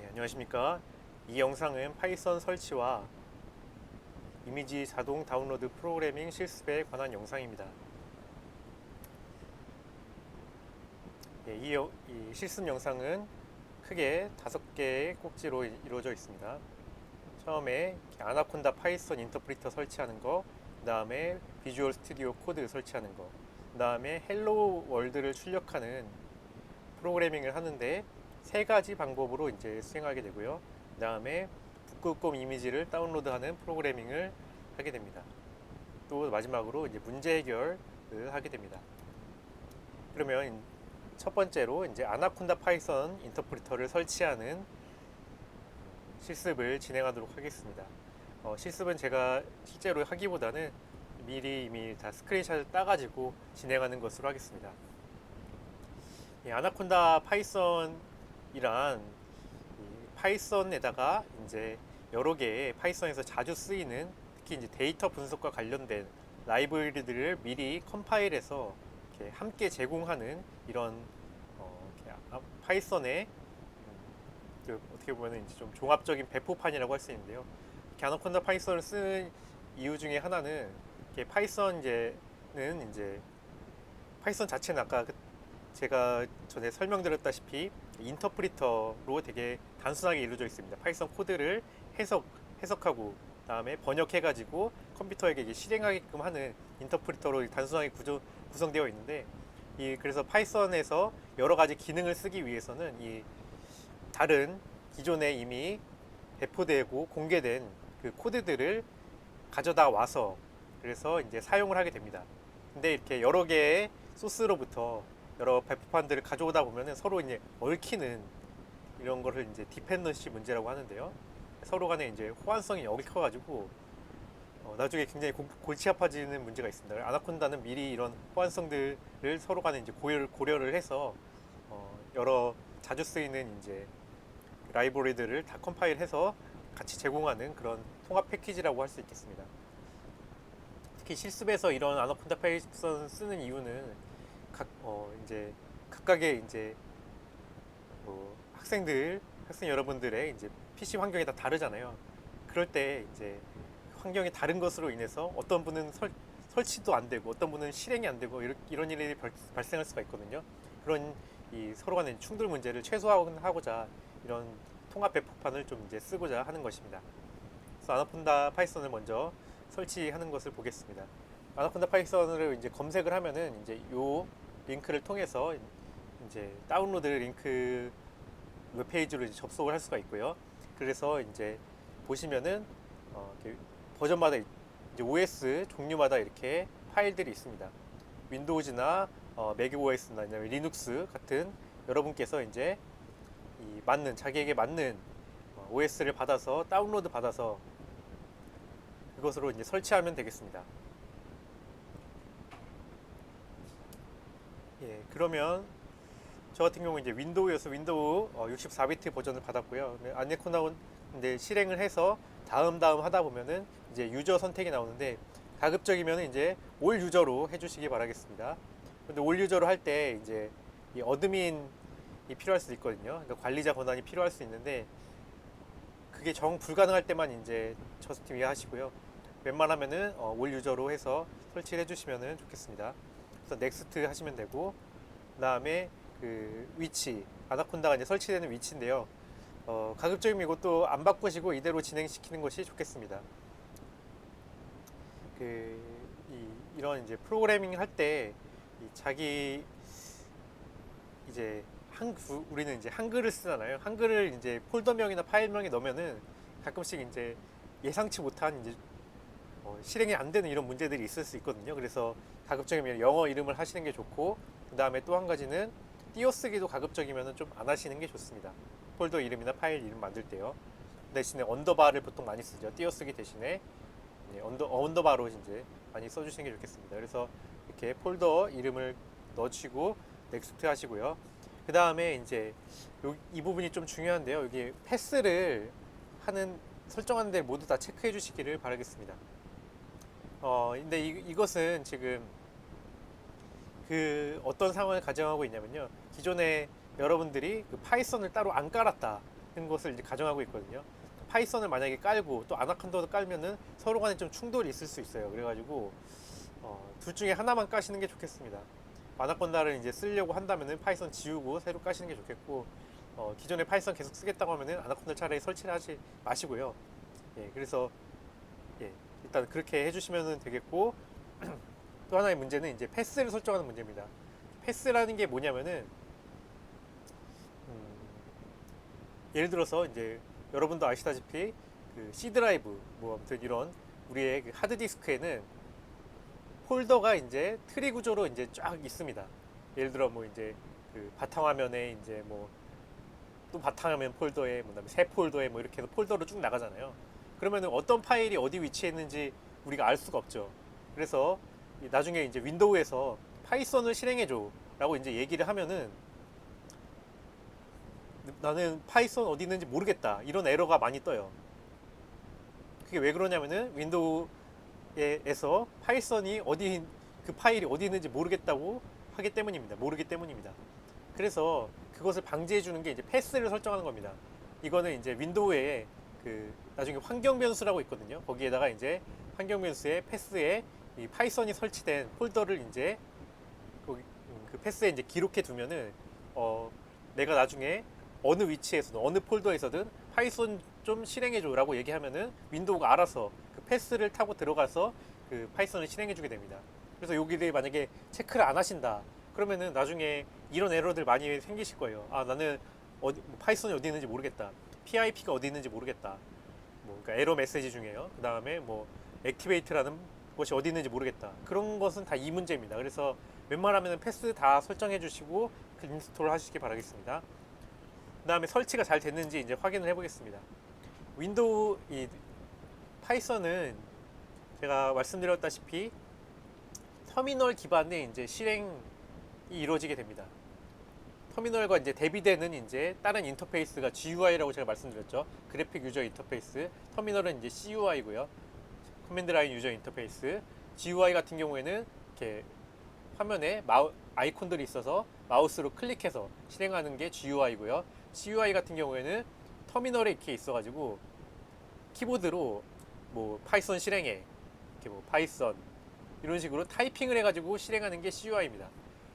안녕하십니까. 이 영상은 파이썬 설치와 이미지 자동 다운로드 프로그래밍 실습에 관한 영상입니다. 이 실습 영상은 크게 5개의 꼭지로 이루어져 있습니다. 처음에 아나콘다 파이썬 인터프리터 설치하는 거, 그 다음에 비주얼 스튜디오 코드 설치하는 거, 그 다음에 헬로 월드를 출력하는 프로그래밍을 하는데 3가지 방법으로 이제 수행하게 되고요. 그 다음에 북극곰 이미지를 다운로드하는 프로그래밍을 하게 됩니다. 또 마지막으로 이제 문제 해결을 하게 됩니다. 그러면 첫 번째로 이제 아나콘다 파이썬 인터프리터를 설치하는 실습을 진행하도록 하겠습니다. 실습은 제가 실제로 하기보다는 미리 이미 다 스크린샷을 따가지고 진행하는 것으로 하겠습니다. 아나콘다 파이썬이란 파이썬에다가 이제 여러 개의 파이썬에서 자주 쓰이는 특히 이제 데이터 분석과 관련된 라이브러리들을 미리 컴파일해서 이렇게 함께 제공하는 이런 파이썬의 어떻게 보면 이제 좀 종합적인 배포판이라고 할 수 있는데요. 아나콘다 파이썬을 쓰는 이유 중에 하나는 파이썬 이제 파이썬 자체는 아까 제가 전에 설명드렸다시피 인터프리터로 되게 단순하게 이루어져 있습니다. 파이썬 코드를 해석하고 다음에 번역해가지고 컴퓨터에게 실행하게끔 하는 인터프리터로 단순하게 구성되어 있는데 그래서 파이썬에서 여러 가지 기능을 쓰기 위해서는 이 다른 기존에 이미 배포되고 공개된 그 코드들을 가져다 와서 그래서 이제 사용을 하게 됩니다. 근데 이렇게 여러 개의 소스로부터 여러 배포판들을 가져오다 보면은 서로 이제 얽히는 이런 거를 이제 디펜던시 문제라고 하는데요. 서로 간에 이제 호환성이 얽혀가지고 나중에 굉장히 골치 아파지는 문제가 있습니다. 아나콘다는 미리 이런 호환성들을 서로 간에 이제 고려를 해서 여러 자주 쓰이는 이제 라이브러리들을 다 컴파일해서 같이 제공하는 그런 통합 패키지라고 할 수 있겠습니다. 특히 실습에서 이런 아나콘다 파이썬 쓰는 이유는 이제 각각의 이제 학생 여러분들의 이제 PC 환경이 다 다르잖아요. 그럴 때 이제 환경이 다른 것으로 인해서 어떤 분은 설치도 안 되고 어떤 분은 실행이 안 되고 이런 일이 발생할 수가 있거든요. 그런 이 서로 간의 충돌 문제를 최소화하고자 이런 통합 배포판을 좀 이제 쓰고자 하는 것입니다. 그래서 아나콘다 파이썬을 먼저 설치하는 것을 보겠습니다. 아나콘다 파이썬을 이제 검색을 하면은 이제 요 링크를 통해서 이제 다운로드 링크 웹페이지로 이제 접속을 할 수가 있고요. 그래서 이제 보시면은 버전마다 이제 OS 종류마다 이렇게 파일들이 있습니다. 윈도우즈나 맥OS나 리눅스 같은 여러분께서 이제 자기에게 맞는 OS를 받아서 다운로드 받아서 그것으로 이제 설치하면 되겠습니다. 그러면 저 같은 경우 이제 윈도우여서 윈도우 64비트 버전을 받았고요. 아나콘다 이제 실행을 해서 다음 하다 보면은 이제 유저 선택이 나오는데 가급적이면 이제 올 유저로 해주시기 바라겠습니다. 근데 올 유저로 할 때 이제 이 어드민이 필요할 수 있거든요. 그러니까 관리자 권한이 필요할 수 있는데 그게 정 불가능할 때만 이제 저스팀 이해하시고요. 웬만하면은 올 유저로 해서 설치를 해주시면 좋겠습니다. 그래서 넥스트 하시면 되고 그 다음에 그 위치 아나콘다가 이제 설치되는 위치인데요. 가급적이면 이것도 안 바꾸시고 이대로 진행시키는 것이 좋겠습니다. 이런 이제 프로그래밍 할 때 자기 이제 우리는 이제 한글을 쓰잖아요. 한글을 이제 폴더명이나 파일명에 넣으면은 가끔씩 이제 예상치 못한 이제 실행이 안 되는 이런 문제들이 있을 수 있거든요. 그래서 가급적이면 영어 이름을 하시는 게 좋고 그 다음에 또 한 가지는 띄어쓰기도 가급적이면 좀 안 하시는 게 좋습니다. 폴더 이름이나 파일 이름 만들 때요. 대신에 언더바를 보통 많이 쓰죠. 띄어쓰기 대신에 언더바로 이제 많이 써주시는 게 좋겠습니다. 그래서 이렇게 폴더 이름을 넣으시고 넥스트 하시고요. 그 다음에 이제 이 부분이 좀 중요한데요. 여기 패스를 설정하는 데 모두 다 체크해 주시기를 바라겠습니다. 근데 이것은 지금 어떤 상황을 가정하고 있냐면요. 기존에 여러분들이 그 파이썬을 따로 안 깔았다. 것을 이제 가정하고 있거든요. 파이썬을 만약에 깔고 또 아나콘다도 깔면은 서로 간에 좀 충돌이 있을 수 있어요. 그래가지고 둘 중에 하나만 까시는 게 좋겠습니다. 아나콘다를 이제 쓰려고 한다면은 파이썬 지우고 새로 까시는 게 좋겠고, 기존에 파이썬 계속 쓰겠다고 하면은 아나콘다 차라리 설치를 하지 마시고요. 예, 그래서 예, 일단 그렇게 해주시면 되겠고, 또 하나의 문제는 이제 패스를 설정하는 문제입니다. 패스라는 게 뭐냐면은 예를 들어서 이제 여러분도 아시다시피 그 C 드라이브 뭐 아무튼 이런 우리의 그 하드 디스크에는 폴더가 이제 트리 구조로 이제 쫙 있습니다. 예를 들어 뭐 이제 그 바탕화면에 이제 뭐 또 바탕화면 폴더에 뭐 그다음에 새 폴더에 뭐 이렇게 해서 폴더로 쭉 나가잖아요. 그러면은 어떤 파일이 어디 위치에 있는지 우리가 알 수가 없죠. 그래서 나중에 이제 윈도우에서 파이썬을 실행해줘라고 이제 얘기를 하면은 나는 파이썬 어디 있는지 모르겠다 이런 에러가 많이 떠요. 그게 왜 그러냐면은 윈도우에서 파이썬이 어디 그 파일이 어디 있는지 모르겠다고 하기 때문입니다. 모르기 때문입니다. 그래서 그것을 방지해 주는 게 이제 패스를 설정하는 겁니다. 이거는 이제 윈도우에 그 나중에 환경 변수라고 있거든요. 거기에다가 이제 환경 변수에 패스에 이 파이썬이 설치된 폴더를 이제 그 패스에 이제 기록해 두면은 내가 나중에 어느 위치에서든 어느 폴더에서든 파이썬 좀 실행해 줘라고 얘기하면은 윈도우가 알아서 그 패스를 타고 들어가서 그 파이썬을 실행해 주게 됩니다. 그래서 여기를 만약에 체크를 안 하신다 그러면은 나중에 이런 에러들 많이 생기실 거예요. 아, 나는 파이썬이 어디 있는지 모르겠다. PIP가 어디 있는지 모르겠다. 뭐 그러니까 에러 메시지 중에요. 그 다음에 뭐 액티베이트라는 것이 어디 있는지 모르겠다. 그런 것은 다 이 문제입니다. 그래서 웬만하면 패스 다 설정해 주시고 그 인스톨 하시기 바라겠습니다. 그 다음에 설치가 잘 됐는지 이제 확인을 해 보겠습니다. 윈도우 이 파이썬은 제가 말씀드렸다시피 터미널 기반의 이제 실행이 이루어지게 됩니다. 터미널과 이제 대비되는 이제 다른 인터페이스가 GUI라고 제가 말씀드렸죠. 그래픽 유저 인터페이스. 터미널은 이제 CUI고요. 커맨드 라인 유저 인터페이스. GUI 같은 경우에는 이렇게 화면에 아이콘들이 있어서 마우스로 클릭해서 실행하는 게 GUI고요. CUI 같은 경우에는 터미널에 이렇게 있어가지고 키보드로 뭐 파이썬 실행해, 이렇게 뭐 파이썬 이런 식으로 타이핑을 해가지고 실행하는 게 CUI입니다.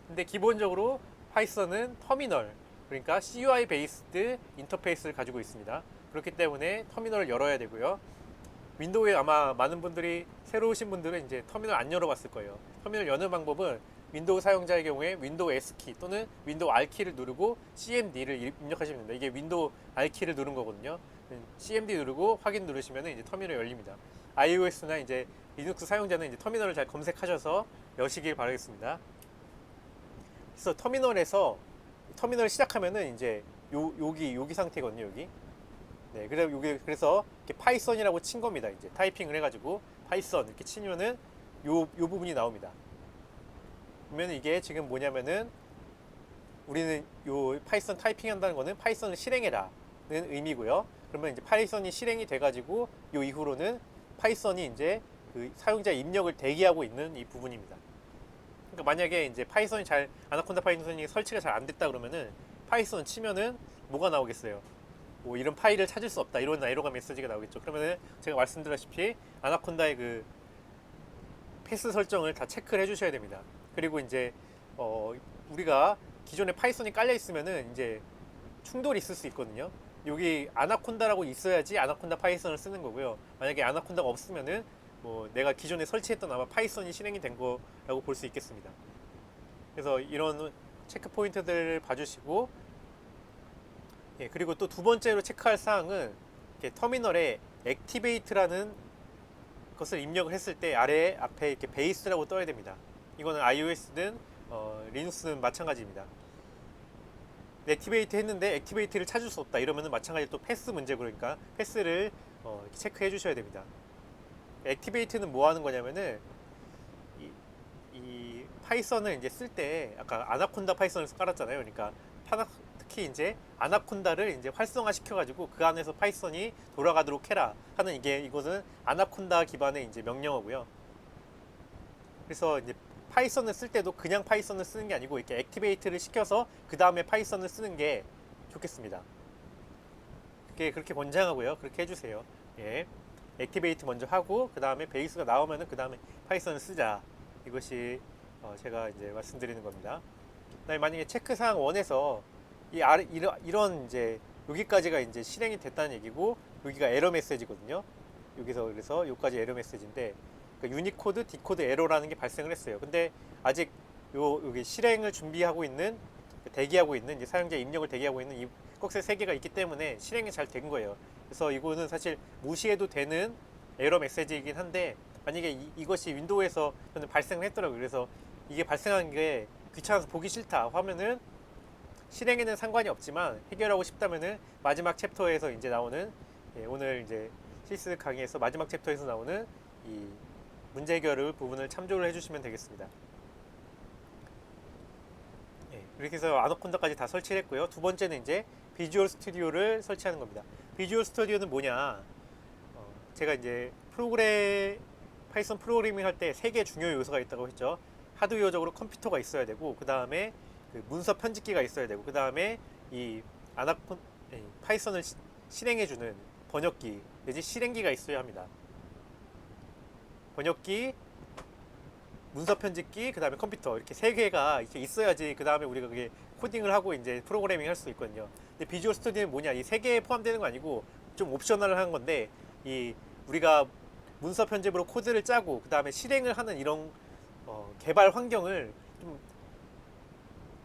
근데 기본적으로 파이썬은 터미널, 그러니까 CUI 베이스드 인터페이스를 가지고 있습니다. 그렇기 때문에 터미널을 열어야 되고요. 윈도우에 아마 많은 분들이 새로 오신 분들은 이제 터미널 안 열어봤을 거예요. 터미널 여는 방법은 윈도우 사용자의 경우에 윈도우 S키 또는 윈도우 R키를 누르고 CMD를 입력하시면 됩니다. 이게 윈도우 R키를 누른 거거든요. CMD 누르고 확인 누르시면 이제 터미널이 열립니다. iOS나 이제 리눅스 사용자는 이제 터미널을 잘 검색하셔서 여시길 바라겠습니다. 그래서 터미널 시작하면은 이제 여기 상태거든요. 여기. 네, 그래서 이렇게 파이썬이라고 친 겁니다. 이제 타이핑을 해가지고 파이썬 이렇게 치면은 요 부분이 나옵니다. 그러면 이게 지금 뭐냐면은 우리는 요 파이썬 타이핑 한다는 거는 파이썬을 실행해라는 의미고요. 그러면 이제 파이썬이 실행이 돼가지고 요 이후로는 파이썬이 이제 그 사용자 입력을 대기하고 있는 이 부분입니다. 그러니까 만약에 이제 파이썬이 아나콘다 파이썬이 설치가 잘 안 됐다 그러면은 파이썬 치면은 뭐가 나오겠어요? 뭐 이런 파일을 찾을 수 없다 이런 에러가 메시지가 나오겠죠. 그러면은 제가 말씀드렸다시피 아나콘다의 그 패스 설정을 다 체크를 해주셔야 됩니다. 그리고 이제 우리가 기존에 파이썬이 깔려 있으면은 이제 충돌이 있을 수 있거든요. 여기 아나콘다라고 있어야지 아나콘다 파이썬을 쓰는 거고요. 만약에 아나콘다가 없으면은 뭐 내가 기존에 설치했던 아마 파이썬이 실행이 된 거라고 볼 수 있겠습니다. 그래서 이런 체크 포인트들을 봐주시고, 예, 그리고 또 두 번째로 체크할 사항은 이렇게 터미널에 액티베이트라는 것을 입력을 했을 때 앞에 이렇게 베이스라고 떠야 됩니다. 이거는 iOS든 리눅스는 마찬가지입니다. 액티베이트 했는데 액티베이트를 찾을 수 없다 이러면은 마찬가지로 또 패스 문제고, 그러니까 패스를 체크해 주셔야 됩니다. 액티베이트는 뭐 하는 거냐면은 이 파이썬을 이제 쓸 때 아까 아나콘다 파이썬을 깔았잖아요. 그러니까 특히 이제 아나콘다를 이제 활성화 시켜가지고 그 안에서 파이썬이 돌아가도록 해라 하는 이것은 아나콘다 기반의 이제 명령어고요. 그래서 이제 파이썬을 쓸 때도 그냥 파이썬을 쓰는 게 아니고 이렇게 액티베이트를 시켜서 그 다음에 파이썬을 쓰는 게 좋겠습니다. 그렇게 권장하고요. 그렇게 해주세요. 예. 액티베이트 먼저 하고 그 다음에 베이스가 나오면은 그 다음에 파이썬을 쓰자. 이것이 제가 이제 말씀드리는 겁니다. 그다음에 만약에 체크사항 1에서 이런 이제 여기까지가 이제 실행이 됐다는 얘기고 여기가 에러 메시지거든요. 여기서 그래서 여기까지 에러 메시지인데 그러니까 유니코드, 디코드 에러라는 게 발생을 했어요. 근데 아직 여기 실행을 준비하고 있는 대기하고 있는 이제 사용자 입력을 대기하고 있는 이 꺽쇠 3개가 있기 때문에 실행이 잘 된 거예요. 그래서 이거는 사실 무시해도 되는 에러 메시지이긴 한데 만약에 이것이 윈도우에서 발생을 했더라고요. 그래서 이게 발생한 게 귀찮아서 보기 싫다 하면은 실행에는 상관이 없지만 해결하고 싶다면은 마지막 챕터에서 이제 나오는 오늘 이제 실습 강의에서 마지막 챕터에서 나오는 이 문제 해결 부분을 참조를 해주시면 되겠습니다. 이렇게 해서 아나콘다까지 다 설치를 했고요. 두 번째는 이제 비주얼 스튜디오를 설치하는 겁니다. 비주얼 스튜디오는 뭐냐? 제가 이제 파이썬 프로그래밍 할 때 3개 중요 요소가 있다고 했죠. 하드웨어적으로 컴퓨터가 있어야 되고, 그 다음에 그 문서 편집기가 있어야 되고, 그 다음에 이 파이썬을 실행해주는 번역기 내지 실행기가 있어야 합니다. 번역기, 문서 편집기, 그 다음에 컴퓨터 이렇게 3개가 이렇게 있어야지 그 다음에 우리가 그게 코딩을 하고 이제 프로그래밍 할 수 있거든요. 근데 비주얼 스튜디오는 뭐냐? 이 3개에 포함되는 거 아니고 좀 옵셔널을 한 건데 이 우리가 문서 편집으로 코드를 짜고 그 다음에 실행을 하는 이런 개발 환경을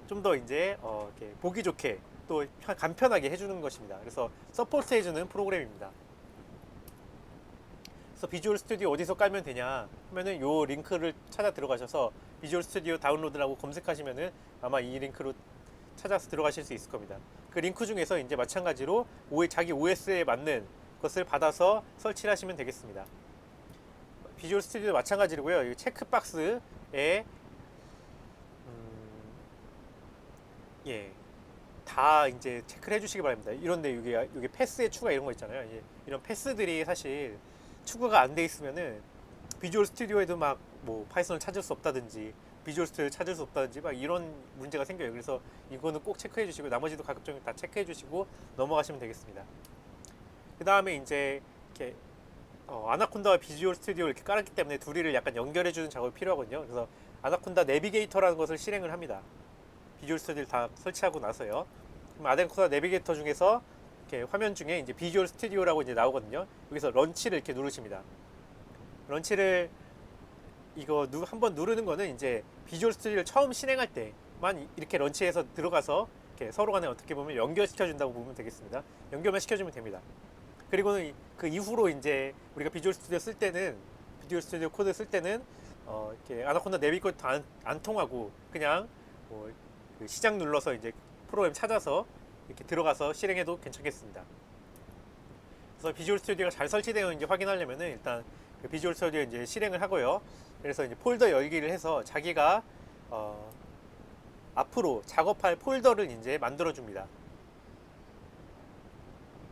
좀 더 이제 이렇게 보기 좋게 또 간편하게 해주는 것입니다. 그래서 서포트 해주는 프로그램입니다. 그래서 비주얼 스튜디오 어디서 깔면 되냐 하면은 요 링크를 찾아 들어가셔서 비주얼 스튜디오 다운로드라고 검색하시면은 아마 이 링크로 찾아서 들어가실 수 있을 겁니다. 그 링크 중에서 이제 마찬가지로 자기 OS에 맞는 것을 받아서 설치를 하시면 되겠습니다. 비주얼 스튜디오도 마찬가지로고요. 이 체크박스에 다 이제 체크를 해주시기 바랍니다. 이런데 여기 패스의 추가 이런 거 있잖아요. 이런 패스들이 사실 추가가 안 돼 있으면은 비주얼 스튜디오에도 막 뭐 파이썬을 찾을 수 없다든지 비주얼 스튜디오를 찾을 수 없다든지 막 이런 문제가 생겨요. 그래서 이거는 꼭 체크해 주시고 나머지도 가급적 다 체크해 주시고 넘어가시면 되겠습니다. 그 다음에 이제 이렇게 아나콘다와 비주얼 스튜디오 이렇게 깔았기 때문에 둘이를 약간 연결해 주는 작업이 필요하거든요. 그래서 아나콘다 내비게이터라는 것을 실행을 합니다. 비주얼 스튜디오를 다 설치하고 나서요. 그럼 아나콘다 내비게이터 중에서 이렇게 화면 중에 이제 비주얼 스튜디오라고 이제 나오거든요. 여기서 런치를 이렇게 누르십니다. 런치를 이거 한번 누르는 거는 이제 비주얼 스튜디오를 처음 실행할 때만 이렇게 런치해서 들어가서 이렇게 서로 간에 어떻게 보면 연결시켜 준다고 보면 되겠습니다. 연결만 시켜주면 됩니다. 그리고는 그 이후로 이제 우리가 비주얼 스튜디오 쓸 때는 비주얼 스튜디오 코드 쓸 때는 이렇게 아나콘다 내비게이터 안 통하고 그냥 그 시작 눌러서 이제 프로그램 찾아서 이렇게 들어가서 실행해도 괜찮겠습니다. 그래서 비주얼 스튜디오가 잘 설치되어 있는지 확인하려면은 일단 그 비주얼 스튜디오 이제 실행을 하고요. 그래서 이제 폴더 열기를 해서 자기가 앞으로 작업할 폴더를 이제 만들어 줍니다.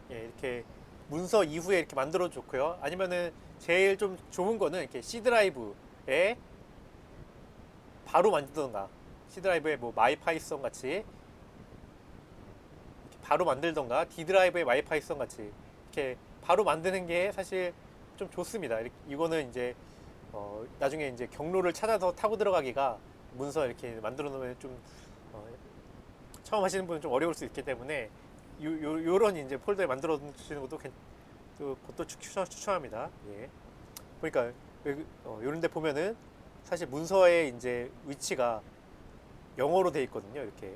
이렇게 문서 이후에 이렇게 만들어 좋고요. 아니면은 제일 좀 좋은 거는 이렇게 C 드라이브에 바로 만들던가 C 드라이브에 뭐 마이파이썬 같이 이렇게 바로 만들던가 D 드라이브에 마이파이썬 같이 이렇게 바로 만드는 게 사실 좀 좋습니다. 이거는 이제 나중에 이제 경로를 찾아서 타고 들어가기가 문서 이렇게 만들어 놓으면 좀 처음 하시는 분은 좀 어려울 수 있기 때문에 요런 이제 폴더에 만들어 주시는 것도 그것도 추천합니다. 그러니까 요런 데 보면은 사실 문서의 이제 위치가 영어로 돼 있거든요. 이렇게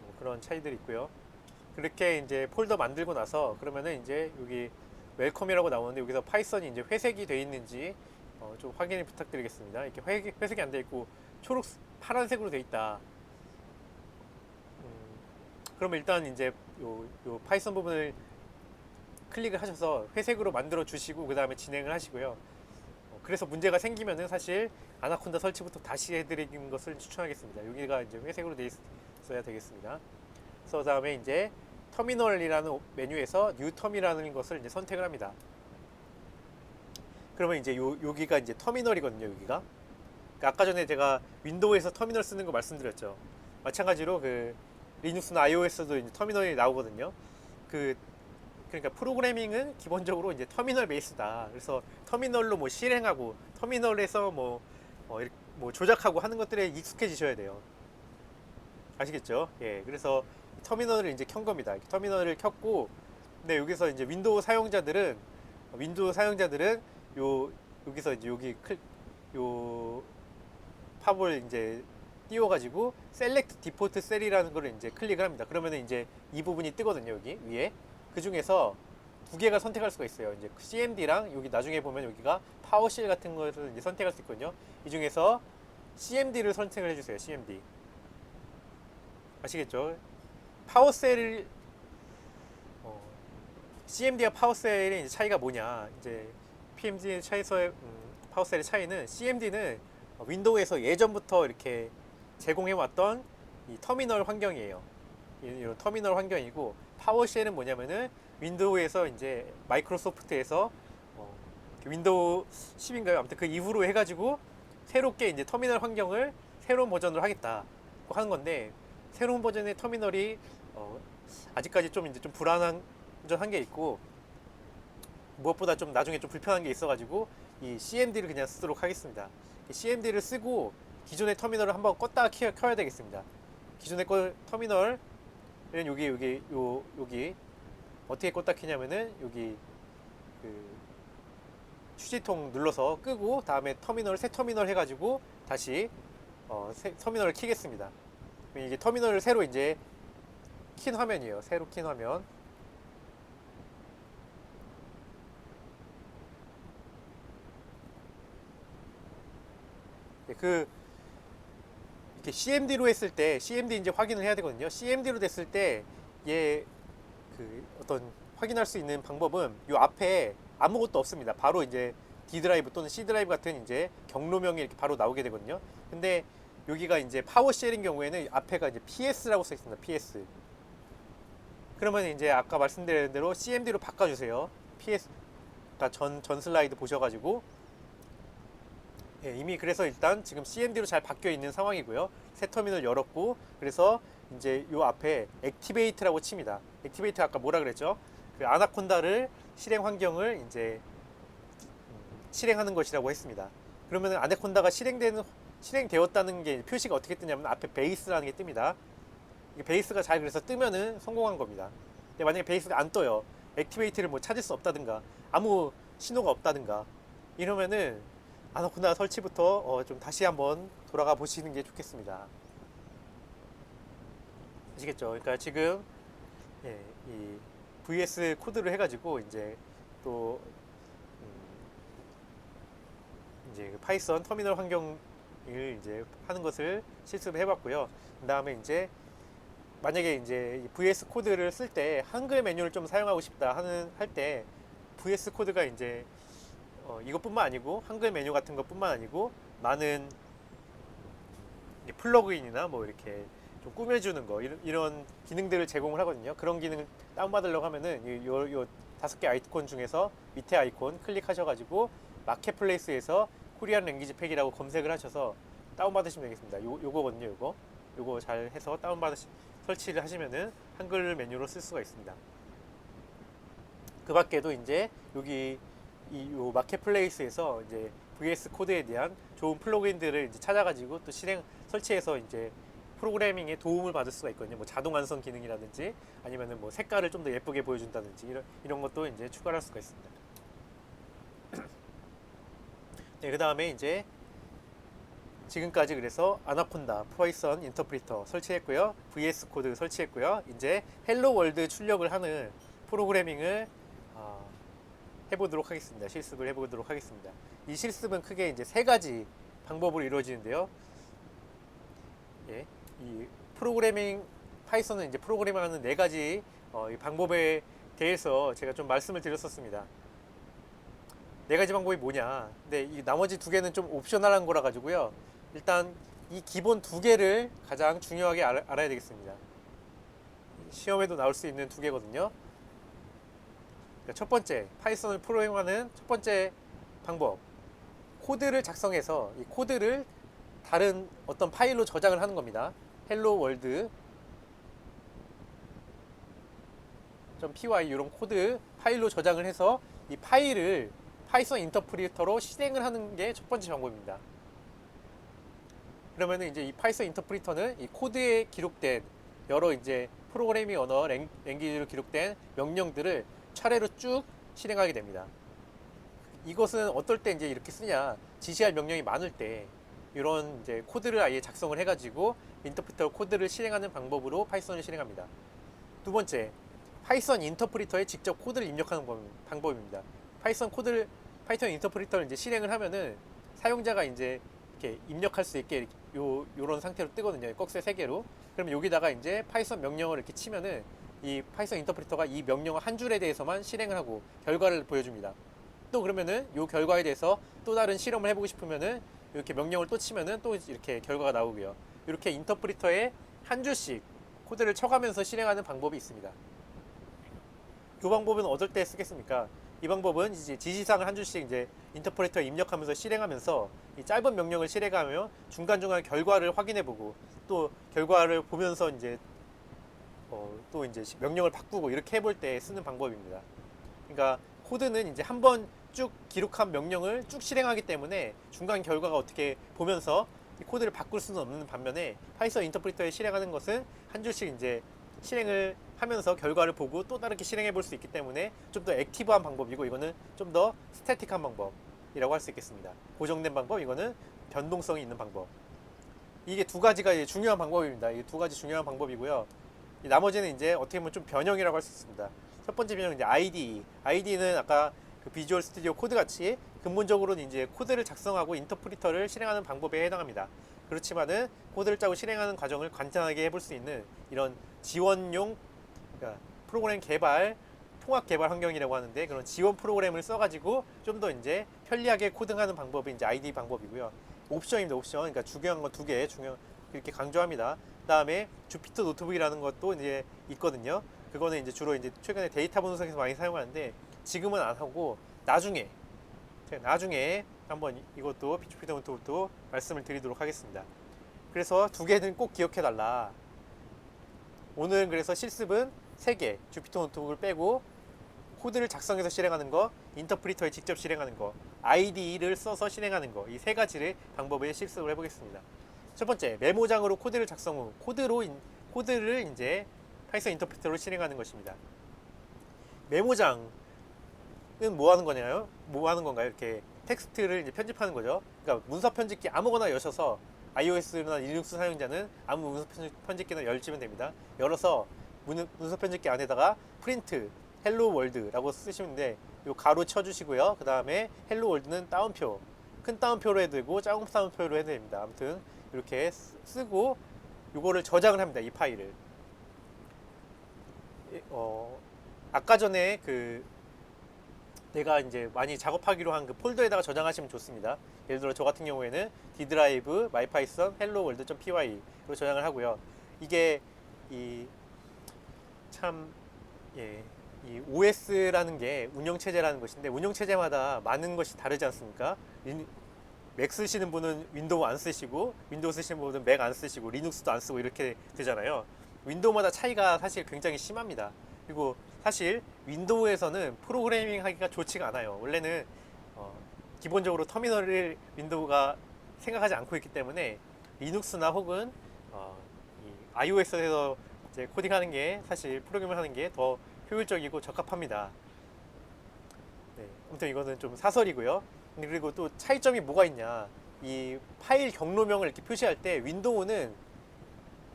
뭐 그런 차이들이 있고요. 그렇게 이제 폴더 만들고 나서 그러면은 이제 여기 웰컴이라고 나오는데 여기서 파이썬이 이제 회색이 돼 있는지 좀 확인을 부탁드리겠습니다. 이렇게 회색이 안 돼 있고 파란색으로 돼 있다. 그러면 일단 이제 요 파이썬 부분을 클릭을 하셔서 회색으로 만들어 주시고 그 다음에 진행을 하시고요. 그래서 문제가 생기면은 사실 아나콘다 설치부터 다시 해드리는 것을 추천하겠습니다. 여기가 이제 회색으로 돼 있어야 되겠습니다. 그래서 다음에 이제 터미널이라는 메뉴에서 뉴 텀이라는 것을 이제 선택을 합니다. 그러면 이제 여기가 이제 터미널이거든요. 여기가. 그러니까 아까 전에 제가 윈도우에서 터미널 쓰는 거 말씀드렸죠. 마찬가지로 그 리눅스나 iOS도 이제 터미널이 나오거든요. 그 그러니까 프로그래밍은 기본적으로 이제 터미널 베이스다. 그래서 터미널로 뭐 실행하고 터미널에서 뭐 조작하고 하는 것들에 익숙해지셔야 돼요. 아시겠죠? 예. 그래서 터미널을 이제 켠 겁니다. 터미널을 켰고, 근데 여기서 이제 윈도우 사용자들은 여기서 이제 요 팝을 이제 띄워가지고 Select Default Cell이라는 거를 이제 클릭을 합니다. 그러면은 이제 이 부분이 뜨거든요. 여기 위에. 그 중에서 두 개가 선택할 수가 있어요. 이제 CMD랑 여기 나중에 보면 여기가 파워쉘 같은 것을 이제 선택할 수 있거든요. 이 중에서 CMD를 선택을 해주세요. CMD. 아시겠죠? 파워셀 CMD와 파워셀의 이제 차이가 뭐냐? 이제 PMD의 차이에서의 파워셀의 차이는 CMD는 윈도우에서 예전부터 이렇게 제공해왔던 이 터미널 환경이에요. 이런 터미널 환경이고 파워쉘은 뭐냐면은 윈도우에서 이제 마이크로소프트에서 윈도우 10인가요? 아무튼 그 이후로 해가지고 새롭게 이제 터미널 환경을 새로운 버전으로 하겠다 하는 건데 새로운 버전의 터미널이 아직까지 좀 이제 좀 불안한 게 있고 무엇보다 좀 나중에 좀 불편한 게 있어가지고 이 CMD를 그냥 쓰도록 하겠습니다. CMD를 쓰고 기존의 터미널을 한번 껐다가 켜야 되겠습니다. 기존의 터미널은 여기 어떻게 껐다 켜냐면은 여기 그 휴지통 눌러서 끄고 다음에 새 터미널 해가지고 다시 새 터미널을 켜겠습니다. 이게 터미널을 새로 이제 킨 화면이에요. 새로 킨 화면. 이렇게 CMD로 했을 때 CMD 이제 확인을 해야 되거든요. CMD로 됐을 때 얘 어떤 확인할 수 있는 방법은 이 앞에 아무것도 없습니다. 바로 이제 D 드라이브 또는 C 드라이브 같은 이제 경로명이 이렇게 바로 나오게 되거든요. 근데 여기가 이제 파워쉘인 경우에는 앞에가 이제 PS라고 써 있습니다. PS. 그러면 이제 아까 말씀드린 대로 CMD로 바꿔주세요. PS. 그러니까 전 슬라이드 보셔가지고 예, 이미 그래서 일단 지금 CMD로 잘 바뀌어 있는 상황이고요. 새 터미널 열었고 그래서 이제 요 앞에 액티베이트라고 칩니다. 액티베이트 아까 뭐라 그랬죠? 그 아나콘다를 실행 환경을 이제 실행하는 것이라고 했습니다. 그러면 아나콘다가 실행되었다는 게 표시가 어떻게 뜨냐면 앞에 베이스라는 게 뜹니다. 베이스가 잘 그래서 뜨면은 성공한 겁니다. 근데 만약에 베이스가 안 떠요. 액티베이트를 뭐 찾을 수 없다든가 아무 신호가 없다든가 이러면은 아나콘다 설치부터 좀 다시 한번 돌아가 보시는 게 좋겠습니다. 아시겠죠? 그러니까 지금 예, 이 VS 코드를 해가지고 이제 또 이제 그 파이썬 터미널 환경을 이제 하는 것을 실습을 해봤고요. 그 다음에 이제 만약에 이제 이 VS 코드를 쓸 때 한글 메뉴를 좀 사용하고 싶다 할 때 VS 코드가 이제 이것뿐만 아니고 한글 메뉴 같은 것뿐만 아니고 많은 플러그인이나 뭐 이렇게 좀 꾸며주는 거 이런 기능들을 제공을 하거든요. 그런 기능을 다운받으려고 하면은 요 5개 아이콘 중에서 밑에 아이콘 클릭하셔가지고 마켓플레이스에서 코리안 랭귀지 팩이라고 검색을 하셔서 다운받으시면 되겠습니다. 요거거든요. 요거 잘 해서 설치를 하시면은 한글 메뉴로 쓸 수가 있습니다. 그 밖에도 이제 여기 요 마켓플레이스에서 이제 VS 코드에 대한 좋은 플러그인들을 이제 찾아가지고 또 설치해서 이제 프로그래밍에 도움을 받을 수가 있거든요. 뭐 자동 완성 기능이라든지 아니면은 뭐 색깔을 좀 더 예쁘게 보여준다든지 이런 것도 이제 추가를 할 수가 있습니다. 네, 그 다음에 이제 지금까지 그래서 아나콘다 파이썬 인터프리터 설치했고요. VS 코드 설치했고요. 이제 헬로 월드 출력을 하는 프로그래밍을 해보도록 하겠습니다. 실습을 해보도록 하겠습니다. 이 실습은 크게 이제 3가지 방법으로 이루어지는데요. 예, 이 파이썬은 이제 프로그래밍하는 4가지 이 방법에 대해서 제가 좀 말씀을 드렸었습니다. 4가지 방법이 뭐냐? 근데 이 나머지 2개는 좀 옵셔널한 거라 가지고요. 일단 이 기본 2개를 가장 중요하게 알아야 되겠습니다. 시험에도 나올 수 있는 2개거든요. 첫 번째, 파이썬을 프로그래밍하는 첫 번째 방법. 코드를 작성해서 이 코드를 다른 어떤 파일로 저장을 하는 겁니다. 헬로 월드 .py 이런 코드 파일로 저장을 해서 이 파일을 파이썬 인터프리터로 실행을 하는 게 첫 번째 방법입니다. 그러면은 이제 이 파이썬 인터프리터는 이 코드에 기록된 여러 이제 프로그래밍 언어 랭귀지로 기록된 명령들을 차례로 쭉 실행하게 됩니다. 이것은 어떨 때 이제 이렇게 쓰냐, 지시할 명령이 많을 때 이런 이제 코드를 아예 작성을 해가지고 인터프리터 코드를 실행하는 방법으로 파이썬을 실행합니다. 두 번째, 파이썬 인터프리터에 직접 코드를 입력하는 방법입니다. 파이썬 인터프리터를 이제 실행을 하면은 사용자가 이제 이렇게 입력할 수 있게 요런 상태로 뜨거든요. 꺽쇠 3개로. 그러면 여기다가 이제 파이썬 명령을 이렇게 치면은 이 파이썬 인터프리터가 이 명령 한 줄에 대해서만 실행을 하고 결과를 보여줍니다. 또 그러면은 요 결과에 대해서 또 다른 실험을 해보고 싶으면은 이렇게 명령을 또 치면은 또 이렇게 결과가 나오고요. 이렇게 인터프리터에 한 줄씩 코드를 쳐가면서 실행하는 방법이 있습니다. 이 방법은 어떨 때 쓰겠습니까? 이 방법은 이제 지시사항을 한 줄씩 이제 인터프리터에 입력하면서 실행하면서 이 짧은 명령을 실행하며 중간중간 결과를 확인해보고 또 결과를 보면서 이제 또 이제 명령을 바꾸고 이렇게 해볼 때 쓰는 방법입니다. 그러니까 코드는 이제 한번 쭉 기록한 명령을 쭉 실행하기 때문에 중간 결과가 어떻게 보면서 이 코드를 바꿀 수는 없는 반면에 파이썬 인터프리터에 실행하는 것은 한 줄씩 이제 실행을 하면서 결과를 보고 또 다르게 실행해 볼 수 있기 때문에 좀 더 액티브한 방법이고, 이거는 좀 더 스태틱한 방법이라고 할 수 있겠습니다. 고정된 방법, 이거는 변동성이 있는 방법. 이게 두 가지가 이제 중요한 방법입니다. 이 두 가지 중요한 방법이고요. 나머지는 이제 어떻게 보면 좀 변형이라고 할 수 있습니다. 첫 번째 변형은 이제 IDE. IDE는 아까 그 비주얼 스튜디오 코드 같이 근본적으로는 이제 코드를 작성하고 인터프리터를 실행하는 방법에 해당합니다. 그렇지만은 코드를 짜고 실행하는 과정을 간단하게 해볼 수 있는 이런 지원용, 그러니까 프로그램 개발, 통합 개발 환경이라고 하는데, 그런 지원 프로그램을 써가지고 좀 더 이제 편리하게 코딩하는 방법이 이제 IDE 방법이고요. 옵션입니다. 옵션. 그러니까 중요한 건 두 개, 이렇게 강조합니다. 그다음에 주피터 노트북이라는 것도 이제 있거든요. 그거는 이제 주로 이제 최근에 데이터 분석에서 많이 사용하는데 지금은 안 하고 나중에 한번 이것도 주피터 노트북도 말씀을 드리도록 하겠습니다. 그래서 두 개는 꼭 기억해 달라. 오늘은 그래서 실습은 3개, 주피터 노트북을 빼고 코드를 작성해서 실행하는 거, 인터프리터에 직접 실행하는 거, IDE를 써서 실행하는 거, 이 3가지의 방법을 실습을 해보겠습니다. 첫 번째, 메모장으로 코드를 작성 후 코드를 이제 파이썬 인터프리터로 실행하는 것입니다. 메모장은 뭐 하는 거냐요? 뭐 하는 건가요? 이렇게 텍스트를 이제 편집하는 거죠. 그러니까 문서 편집기 아무거나 여셔서 iOS나 리눅스 사용자는 아무 문서 편집기나 열시면 됩니다. 열어서 문서 편집기 안에다가 프린트 헬로 월드라고 쓰시면 돼. 요 가로 쳐주시고요. 그 다음에 헬로 월드는 따옴표, 큰 따옴표로 해도 되고 작은 따옴표로 해도 됩니다. 아무튼 이렇게 쓰고 요거를 저장을 합니다. 이 파일을. 아까 전에 내가 이제 많이 작업하기로 한 그 폴더에다가 저장하시면 좋습니다. 예를 들어 저 같은 경우에는 D 드라이브 mypython hello world.py로 저장을 하고요. 이게 이 OS라는 게 운영체제라는 것인데, 운영체제마다 많은 것이 다르지 않습니까? 맥 쓰시는 분은 윈도우 안 쓰시고, 윈도우 쓰시는 분은 맥 안 쓰시고, 리눅스도 안 쓰고 이렇게 되잖아요. 윈도우마다 차이가 사실 굉장히 심합니다. 그리고 사실 윈도우에서는 프로그래밍 하기가 좋지가 않아요. 원래는 기본적으로 터미널을 윈도우가 생각하지 않고 있기 때문에 리눅스나 혹은 이 iOS에서 이제 코딩하는 게, 사실 프로그램을 하는 게 더 효율적이고 적합합니다. 네, 아무튼 이거는 좀 사설이고요. 그리고 또 차이점이 뭐가 있냐, 이 파일 경로명을 이렇게 표시할 때 윈도우는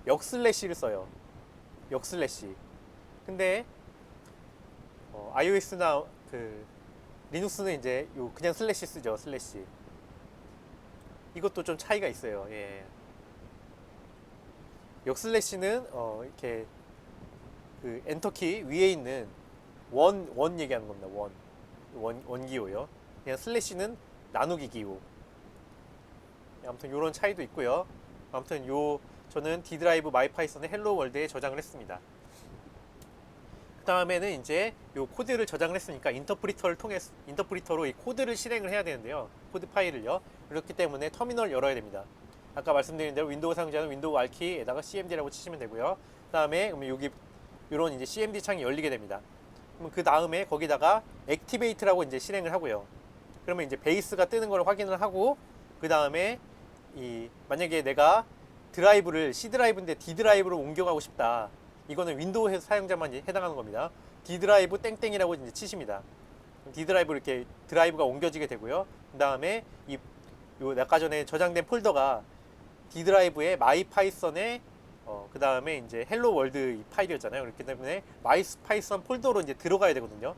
역슬래시를 써요. 역슬래시. 근데 iOS나 리눅스는 이제 그냥 슬래시 쓰죠. 슬래시. 이것도 좀 차이가 있어요. 예. 역슬래시는 이렇게 엔터키 위에 있는 원 얘기하는 겁니다. 원 기호요. 그냥 슬래시는 나누기 기호. 아무튼 이런 차이도 있고요. 아무튼 저는 D 드라이브 마이파이썬의 헬로 월드에 저장을 했습니다. 그 다음에는 이제 요 코드를 저장을 했으니까 인터프리터로 이 코드를 실행을 해야 되는데요. 코드 파일을요. 그렇기 때문에 터미널을 열어야 됩니다. 아까 말씀드린 대로 윈도우 사용자는 윈도우 R키에다가 cmd라고 치시면 되고요. 그 다음에 여기 이런 이제 CMD 창이 열리게 됩니다. 그럼 그 다음에 거기다가 액티베이트라고 이제 실행을 하고요. 그러면 이제 베이스가 뜨는 걸 확인을 하고 그 다음에 만약에 내가 드라이브를 C 드라이브인데 D 드라이브로 옮겨가고 싶다. 이거는 윈도우 사용자만 해당하는 겁니다. D 드라이브 땡땡이라고 이제 치십니다. D 드라이브 이렇게 드라이브가 옮겨지게 되고요. 그 다음에 요 아까 전에 저장된 폴더가 D 드라이브의 마이 파이썬의 그 다음에 이제 헬로 월드 이 파일이었잖아요. 그렇기 때문에 마이 파이썬 폴더로 이제 들어가야 되거든요.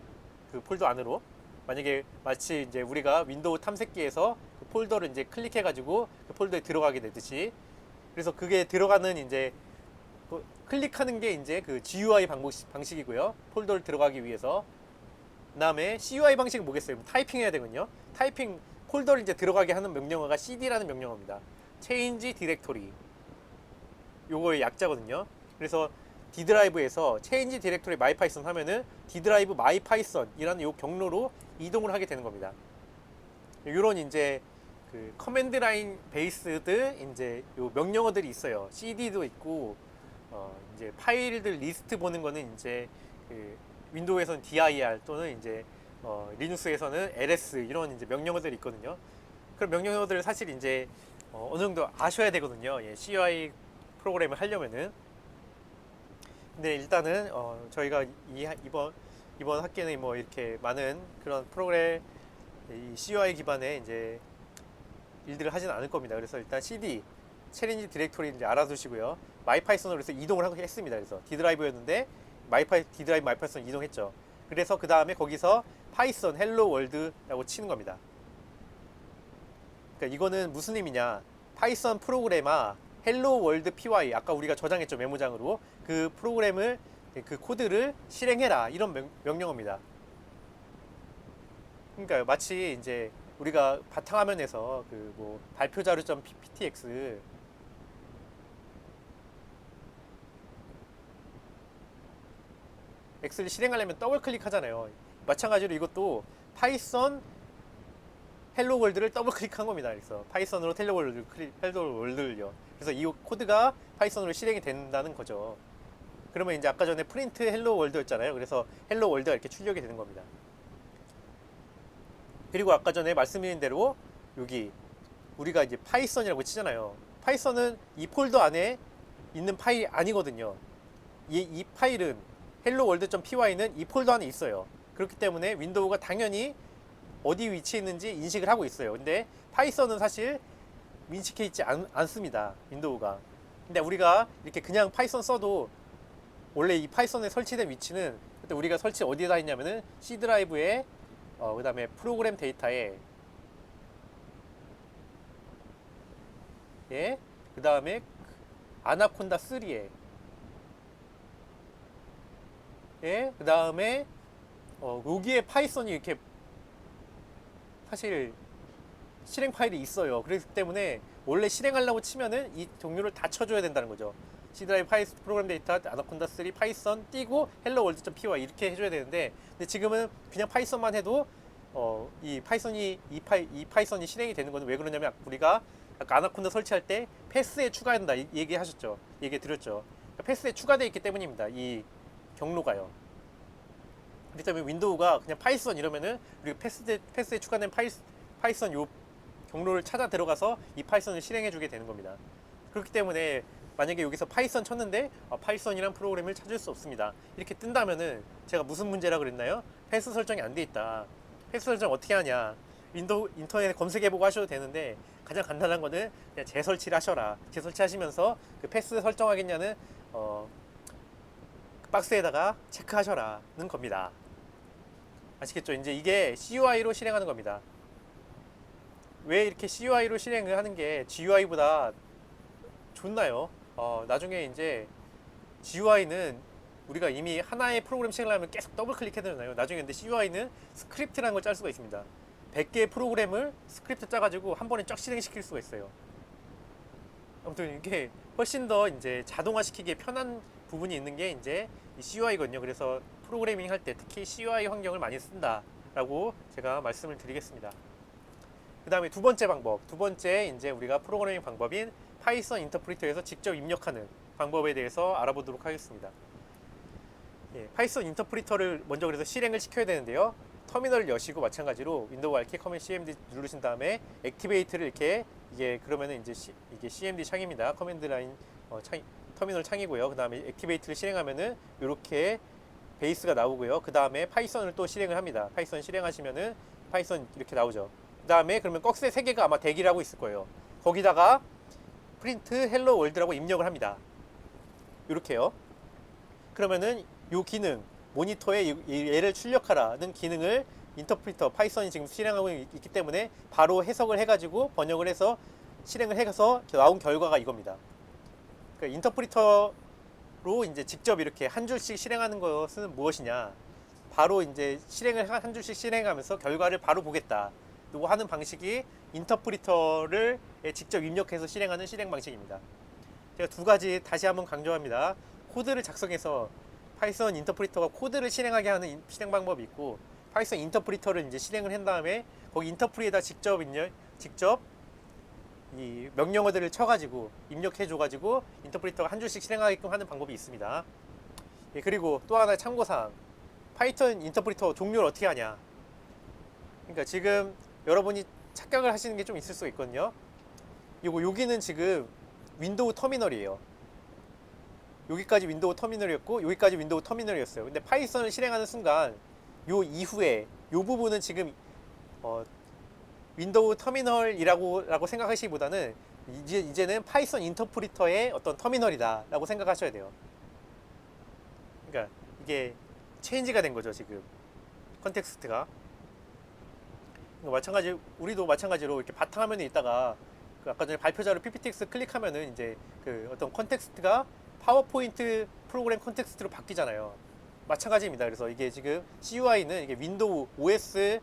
그 폴더 안으로. 만약에 마치 이제 우리가 윈도우 탐색기에서 그 폴더를 이제 클릭해가지고 그 폴더에 들어가게 되듯이, 그래서 그게 들어가는 이제 클릭하는 게 이제 그 GUI 방식이고요. 폴더를 들어가기 위해서. 그 다음에 CUI 방식은 뭐겠어요? 타이핑 해야 되거든요. 타이핑 폴더를 이제 들어가게 하는 명령어가 cd라는 명령어입니다. Change Directory. 요거의 약자거든요. 그래서 D 드라이브에서 Change Directory My Python 하면은 D 드라이브 My Python이라는 요 경로로 이동을 하게 되는 겁니다. 요런 이제 그 커맨드 라인 베이스드 이제 요 명령어들이 있어요. cd도 있고 이제 파일들 리스트 보는 거는 이제 그 윈도우에서는 dir 또는 이제 리눅스에서는 ls 이런 이제 명령어들이 있거든요. 그런 명령어들을 사실 이제 어느 정도 아셔야 되거든요. 예, CUI 프로그램을 하려면은. 근데 일단은 저희가 이번 학기에는 뭐 이렇게 많은 그런 프로그램 이 CUI 기반의 이제 일들을 하진 않을 겁니다. 그래서 일단 CD 체인지 디렉토리 이제 알아두시고요. 마이파이썬으로 해서 이동을 했습니다. 그래서 D 드라이브였는데 D 드라이브 마이파이썬 이동했죠. 그래서 그 다음에 거기서 파이썬 헬로 월드라고 치는 겁니다. 그러니까 이거는 무슨 의미냐? 파이썬 프로그래마 헬로 월드 py 아까 우리가 저장했죠, 메모장으로. 그 프로그램을 그 코드를 실행해라, 이런 명령어입니다. 그러니까 마치 이제 우리가 바탕화면에서 그 뭐 발표 자료 .ptx 엑셀을 실행하려면 더블 클릭하잖아요. 마찬가지로 이것도 파이썬 헬로 월드를 더블 클릭한 겁니다. 그래서 파이썬으로 헬로 월드를요. 그래서 이 코드가 파이썬으로 실행이 된다는 거죠. 그러면 이제 아까 전에 프린트 헬로 월드였잖아요. 그래서 헬로 월드가 이렇게 출력이 되는 겁니다. 그리고 아까 전에 말씀드린 대로 여기 우리가 이제 파이썬이라고 치잖아요. 파이썬은 이 폴더 안에 있는 파일이 아니거든요. 이 파일은 헬로 월드.py는 이 폴더 안에 있어요. 그렇기 때문에 윈도우가 당연히 어디 위치에 있는지 인식을 하고 있어요. 근데 파이썬은 사실 인식해 있지 않습니다. 윈도우가. 근데 우리가 이렇게 그냥 파이썬 써도 원래 이 파이썬에 설치된 위치는 그때 우리가 설치 어디에다 했냐면은 C 드라이브에 그 다음에 프로그램 데이터에 예, 그 다음에 아나콘다 3에 예, 그 다음에 여기에 파이썬이 이렇게 사실 실행 파일이 있어요. 그렇기 때문에 원래 실행하려고 치면은 이 종류를 다 쳐줘야 된다는 거죠. C 드라이브 프로그램 데이터 아나콘다 3 파이썬 띄고 헬로 월드.py 이렇게 해줘야 되는데, 근데 지금은 그냥 파이썬만 해도 이 파이썬이 실행이 되는 거는 왜 그러냐면 우리가 아까 아나콘다 설치할 때 패스에 추가한다 얘기하셨죠. 얘기 드렸죠. 그러니까 패스에 추가되어 있기 때문입니다. 이 경로가요. 그렇기 때문에 윈도우가 그냥 파이썬 이러면은 우리가 패스에 추가된 파이썬 요 경로를 찾아 들어가서 이 파이썬을 실행해 주게 되는 겁니다. 그렇기 때문에 만약에 여기서 파이썬 쳤는데 파이썬이란 프로그램을 찾을 수 없습니다, 이렇게 뜬다면은 제가 무슨 문제라 그랬나요? 패스 설정이 안 돼 있다. 패스 설정 어떻게 하냐? 윈도우 인터넷에 검색해보고 하셔도 되는데 가장 간단한 거는 그냥 재설치를 하셔라. 재설치하시면서 그 패스 설정하겠냐는 박스에다가 체크하셔라는 겁니다. 아시겠죠? 이제 이게 CUI로 실행하는 겁니다. 왜 이렇게 CUI로 실행을 하는 게 GUI보다 좋나요? 나중에 이제 GUI는 우리가 이미 하나의 프로그램 실행하면 계속 더블 클릭해야 되잖아요. 나중에 근데 CUI는 스크립트라는 걸 짤 수가 있습니다. 100개의 프로그램을 스크립트 짜가지고 한 번에 쫙 실행시킬 수가 있어요. 아무튼 이게 훨씬 더 이제 자동화시키기에 편한 부분이 있는 게 이제 이 CUI거든요. 그래서 프로그래밍 할 때 특히 CUI 환경을 많이 쓴다라고 제가 말씀을 드리겠습니다. 그 다음에 두 번째 이제 우리가 프로그래밍 방법인 파이썬 인터프리터에서 직접 입력하는 방법에 대해서 알아보도록 하겠습니다. 예, 파이썬 인터프리터를 먼저 그래서 실행을 시켜야 되는데요. 터미널을 여시고 마찬가지로 윈도우 R키 커맨드 CMD 누르신 다음에 액티베이트를 이렇게 이게 그러면은 이제 이게 CMD 창입니다. 커맨드 라인 터미널 창이고요. 그 다음에 액티베이트를 실행하면은 이렇게 베이스가 나오고요. 그 다음에 파이썬을 또 실행을 합니다. 파이썬 실행하시면은 파이썬 이렇게 나오죠. 그 다음에 그러면 꺽쇠 3개가 아마 대기를 하고 있을 거예요. 거기다가 프린트 헬로 월드라고 입력을 합니다. 이렇게요. 그러면은 이 기능 모니터에 얘를 출력하라는 기능을 인터프리터 파이썬이 지금 실행하고 있기 때문에 바로 해석을 해가지고 번역을 해서 실행을 해서 나온 결과가 이겁니다. 그러니까 인터프리터로 이제 직접 이렇게 한 줄씩 실행하는 것은 무엇이냐? 바로 이제 실행을 한 줄씩 실행하면서 결과를 바로 보겠다. 고 하는 방식이 인터프리터를 직접 입력해서 실행하는 실행 방식입니다. 제가 두 가지 다시 한번 강조합니다. 코드를 작성해서 파이썬 인터프리터가 코드를 실행하게 하는 실행 방법이 있고, 파이썬 인터프리터를 이제 실행을 한 다음에 거기 인터프리에다 직접 이 명령어들을 쳐가지고 입력해줘가지고 인터프리터가 한 줄씩 실행하게끔 하는 방법이 있습니다. 예, 그리고 또 하나의 참고사항, 파이썬 인터프리터 종류를 어떻게 하냐. 그러니까 지금 여러분이 착각을 하시는 게 좀 있을 수 있거든요. 여기는 지금 윈도우 터미널이에요. 여기까지 윈도우 터미널이었고 여기까지 윈도우 터미널이었어요. 근데 파이썬을 실행하는 순간 요 이후에 요 부분은 지금 윈도우 터미널이라고 생각하시기보다는 이제는 파이썬 인터프리터의 어떤 터미널이다 라고 생각하셔야 돼요. 그러니까 이게 체인지가 된 거죠, 지금 컨텍스트가. 우리도 마찬가지로 이렇게 바탕화면에 있다가 그 아까 전에 발표자료 PPTX 클릭하면은 이제 그 어떤 컨텍스트가 파워포인트 프로그램 컨텍스트로 바뀌잖아요. 마찬가지입니다. 그래서 이게 지금 CUI는 이게 윈도우 OS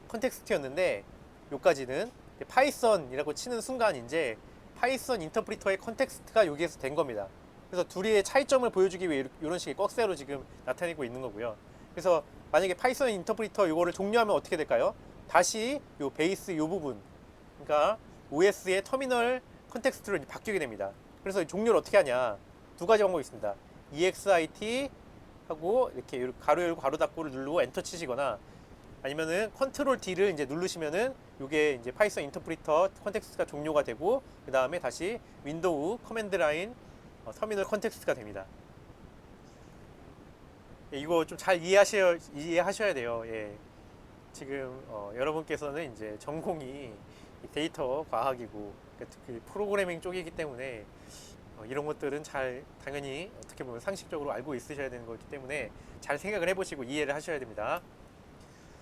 컨텍스트였는데 요까지는 파이썬이라고 치는 순간 이제 파이썬 인터프리터의 컨텍스트가 여기에서 된 겁니다. 그래서 둘이의 차이점을 보여주기 위해 이런 식의 꺽쇠로 지금 나타내고 있는 거고요. 그래서 만약에 파이썬 인터프리터 요거를 종료하면 어떻게 될까요? 다시 요 베이스 요 부분, 그러니까 OS의 터미널 컨텍스트로 바뀌게 됩니다. 그래서 종료를 어떻게 하냐? 두 가지 방법이 있습니다. EXIT 하고 이렇게 가로 열고 가로 닫고를 누르고 엔터 치시거나, 아니면은 컨트롤 D를 이제 누르시면은 요게 이제 파이썬 인터프리터 컨텍스트가 종료가 되고 그 다음에 다시 윈도우 커맨드 라인 터미널 컨텍스트가 됩니다. 예, 이거 좀 잘 이해하셔야 돼요. 예. 지금 여러분께서는 이제 전공이 데이터 과학이고 그 프로그래밍 쪽이기 때문에 이런 것들은 잘 당연히 어떻게 보면 상식적으로 알고 있으셔야 되는 거기 때문에 잘 생각을 해보시고 이해를 하셔야 됩니다.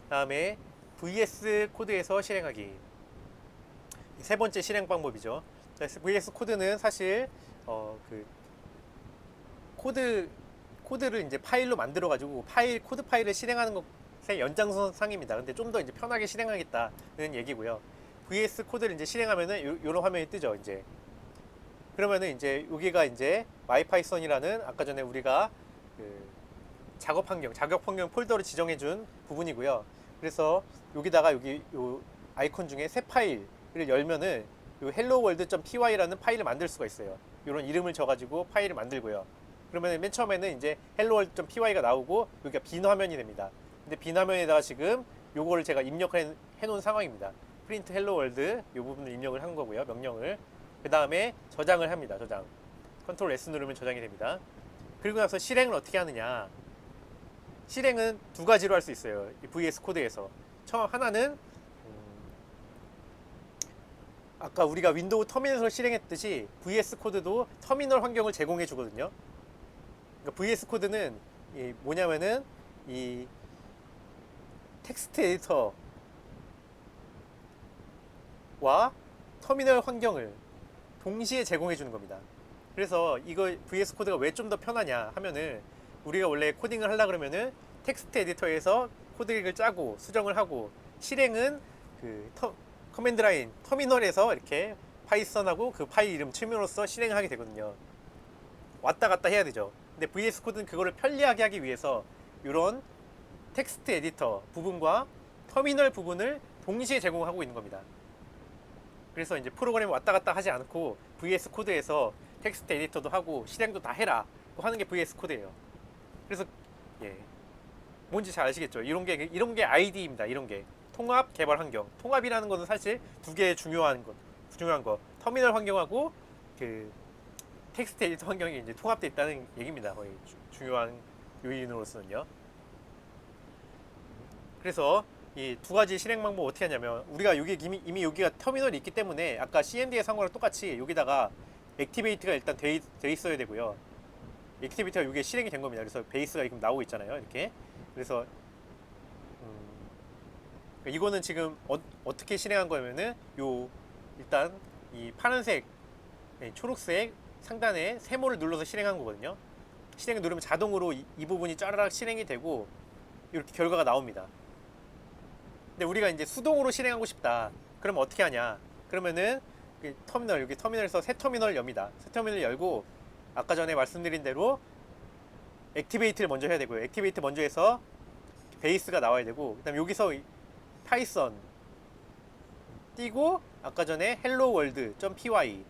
다음에 VS 코드에서 실행하기, 세 번째 실행 방법이죠. VS 코드는 사실 그 코드를 이제 파일로 만들어 가지고 코드 파일을 실행하는 것의 연장선상입니다. 근데 좀 더 이제 편하게 실행하겠다는 얘기고요. VS 코드를 이제 실행하면은 요런 화면이 뜨죠. 이제 그러면은 이제 여기가 이제 마이파이썬이라는 아까 전에 우리가 그 작업 환경 폴더를 지정해 준 부분이고요. 그래서 여기다가 요 아이콘 중에 새 파일을 열면은 요 helloworld.py라는 파일을 만들 수가 있어요. 이런 이름을 줘가지고 파일을 만들고요. 그러면 맨 처음에는 이제 helloworld.py가 나오고 여기가 빈 화면이 됩니다. 근데 빈 화면에다가 지금 요거를 제가 입력해 놓은 상황입니다. print hello world 요 부분을 입력을 한 거고요. 명령을. 그 다음에 저장을 합니다. 저장. 컨트롤 S 누르면 저장이 됩니다. 그리고 나서 실행을 어떻게 하느냐. 실행은 두 가지로 할 수 있어요. 이 VS 코드에서. 처음 하나는 아까 우리가 윈도우 터미널을 실행했듯이 VS 코드도 터미널 환경을 제공해 주거든요. 그러니까 VS 코드는 뭐냐면은 이 텍스트 에디터와 터미널 환경을 동시에 제공해 주는 겁니다. 그래서 이거 VS 코드가 왜 좀 더 편하냐 하면은 우리가 원래 코딩을 하려 그러면은 텍스트 에디터에서 코딩을 짜고 수정을 하고, 실행은 그 커맨드 라인 터미널에서 이렇게 파이썬하고 그 파일 이름 춤으로써 실행을 하게 되거든요. 왔다 갔다 해야 되죠. 근데 VS 코드는 그거를 편리하게 하기 위해서 이런 텍스트 에디터 부분과 터미널 부분을 동시에 제공하고 있는 겁니다. 그래서 이제 프로그램을 왔다 갔다 하지 않고 VS 코드에서 텍스트 에디터도 하고 실행도 다 해라 하는 게 VS 코드예요. 그래서 예. 뭔지 잘 아시겠죠? 이런 게 ID입니다. 이런 게 통합 개발 환경. 통합이라는 것은 사실 두 개의 중요한 거. 터미널 환경하고 그 텍스트 에디터 환경이 이제 통합되어 있다는 얘기입니다. 거의 중요한 요인으로서는요. 그래서 이 두 가지 실행 방법 어떻게 하냐면 우리가 여기 이미 여기가 터미널이 있기 때문에 아까 CMD의 상호랑 똑같이 여기다가 액티베이트가 일단 돼 있어야 되고요. 액티베이트가 이게 실행이 된 겁니다. 그래서 베이스가 지금 나오고 있잖아요. 이렇게. 그래서 이거는 지금 어떻게 실행한 거냐면은 일단 이 파란색, 초록색 상단에 세모를 눌러서 실행한 거거든요. 실행을 누르면 자동으로 이 부분이 짜라락 실행이 되고 이렇게 결과가 나옵니다. 근데 우리가 이제 수동으로 실행하고 싶다. 그러면 어떻게 하냐? 그러면은 여기 터미널에서 새 터미널을 엽니다. 새 터미널을 열고 아까 전에 말씀드린 대로 액티베이트를 먼저 해야 되고요. 액티베이트 먼저 해서 베이스가 나와야 되고 그다음 여기서 파이썬 띄고 아까 전에 hello world.py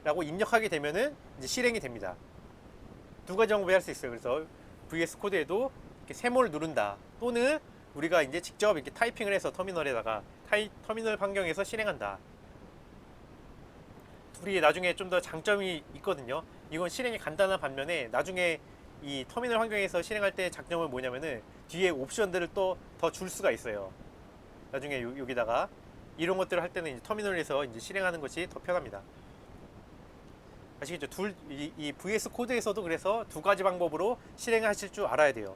라고 입력하게 되면은 이제 실행이 됩니다. 두 가지 방법이 할 수 있어요. 그래서 VS 코드에도 이렇게 세모를 누른다. 또는 우리가 이제 직접 이렇게 타이핑을 해서 터미널에다가 터미널 환경에서 실행한다. 둘이 나중에 좀 더 장점이 있거든요. 이건 실행이 간단한 반면에 나중에 이 터미널 환경에서 실행할 때 장점은 뭐냐면은 뒤에 옵션들을 또 더 줄 수가 있어요. 나중에 여기다가 이런 것들을 할 때는 이제 터미널에서 이제 실행하는 것이 더 편합니다. 아시겠죠? 이 VS 코드에서도 그래서 두 가지 방법으로 실행하실 줄 알아야 돼요.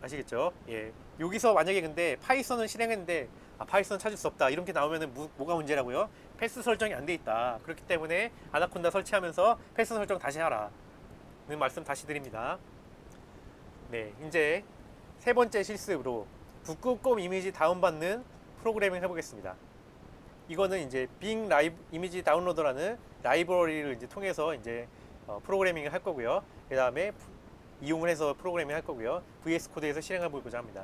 아시겠죠? 예. 여기서 만약에 근데 파이썬을 실행했는데 파이썬 찾을 수 없다 이렇게 나오면은 뭐가 문제라고요? 패스 설정이 안 돼 있다. 그렇기 때문에 아나콘다 설치하면서 패스 설정 다시 하라. 는 말씀 다시 드립니다. 네, 이제 세 번째 실습으로 북극곰 이미지 다운받는 프로그래밍 해보겠습니다. 이거는 이제 빙 이미지 다운로더라는 라이브러리를 이제 통해서 이제 프로그래밍을 할 거고요. 그 다음에 이용을 해서 프로그래밍 할 거고요. VS 코드에서 실행해 보고자 합니다.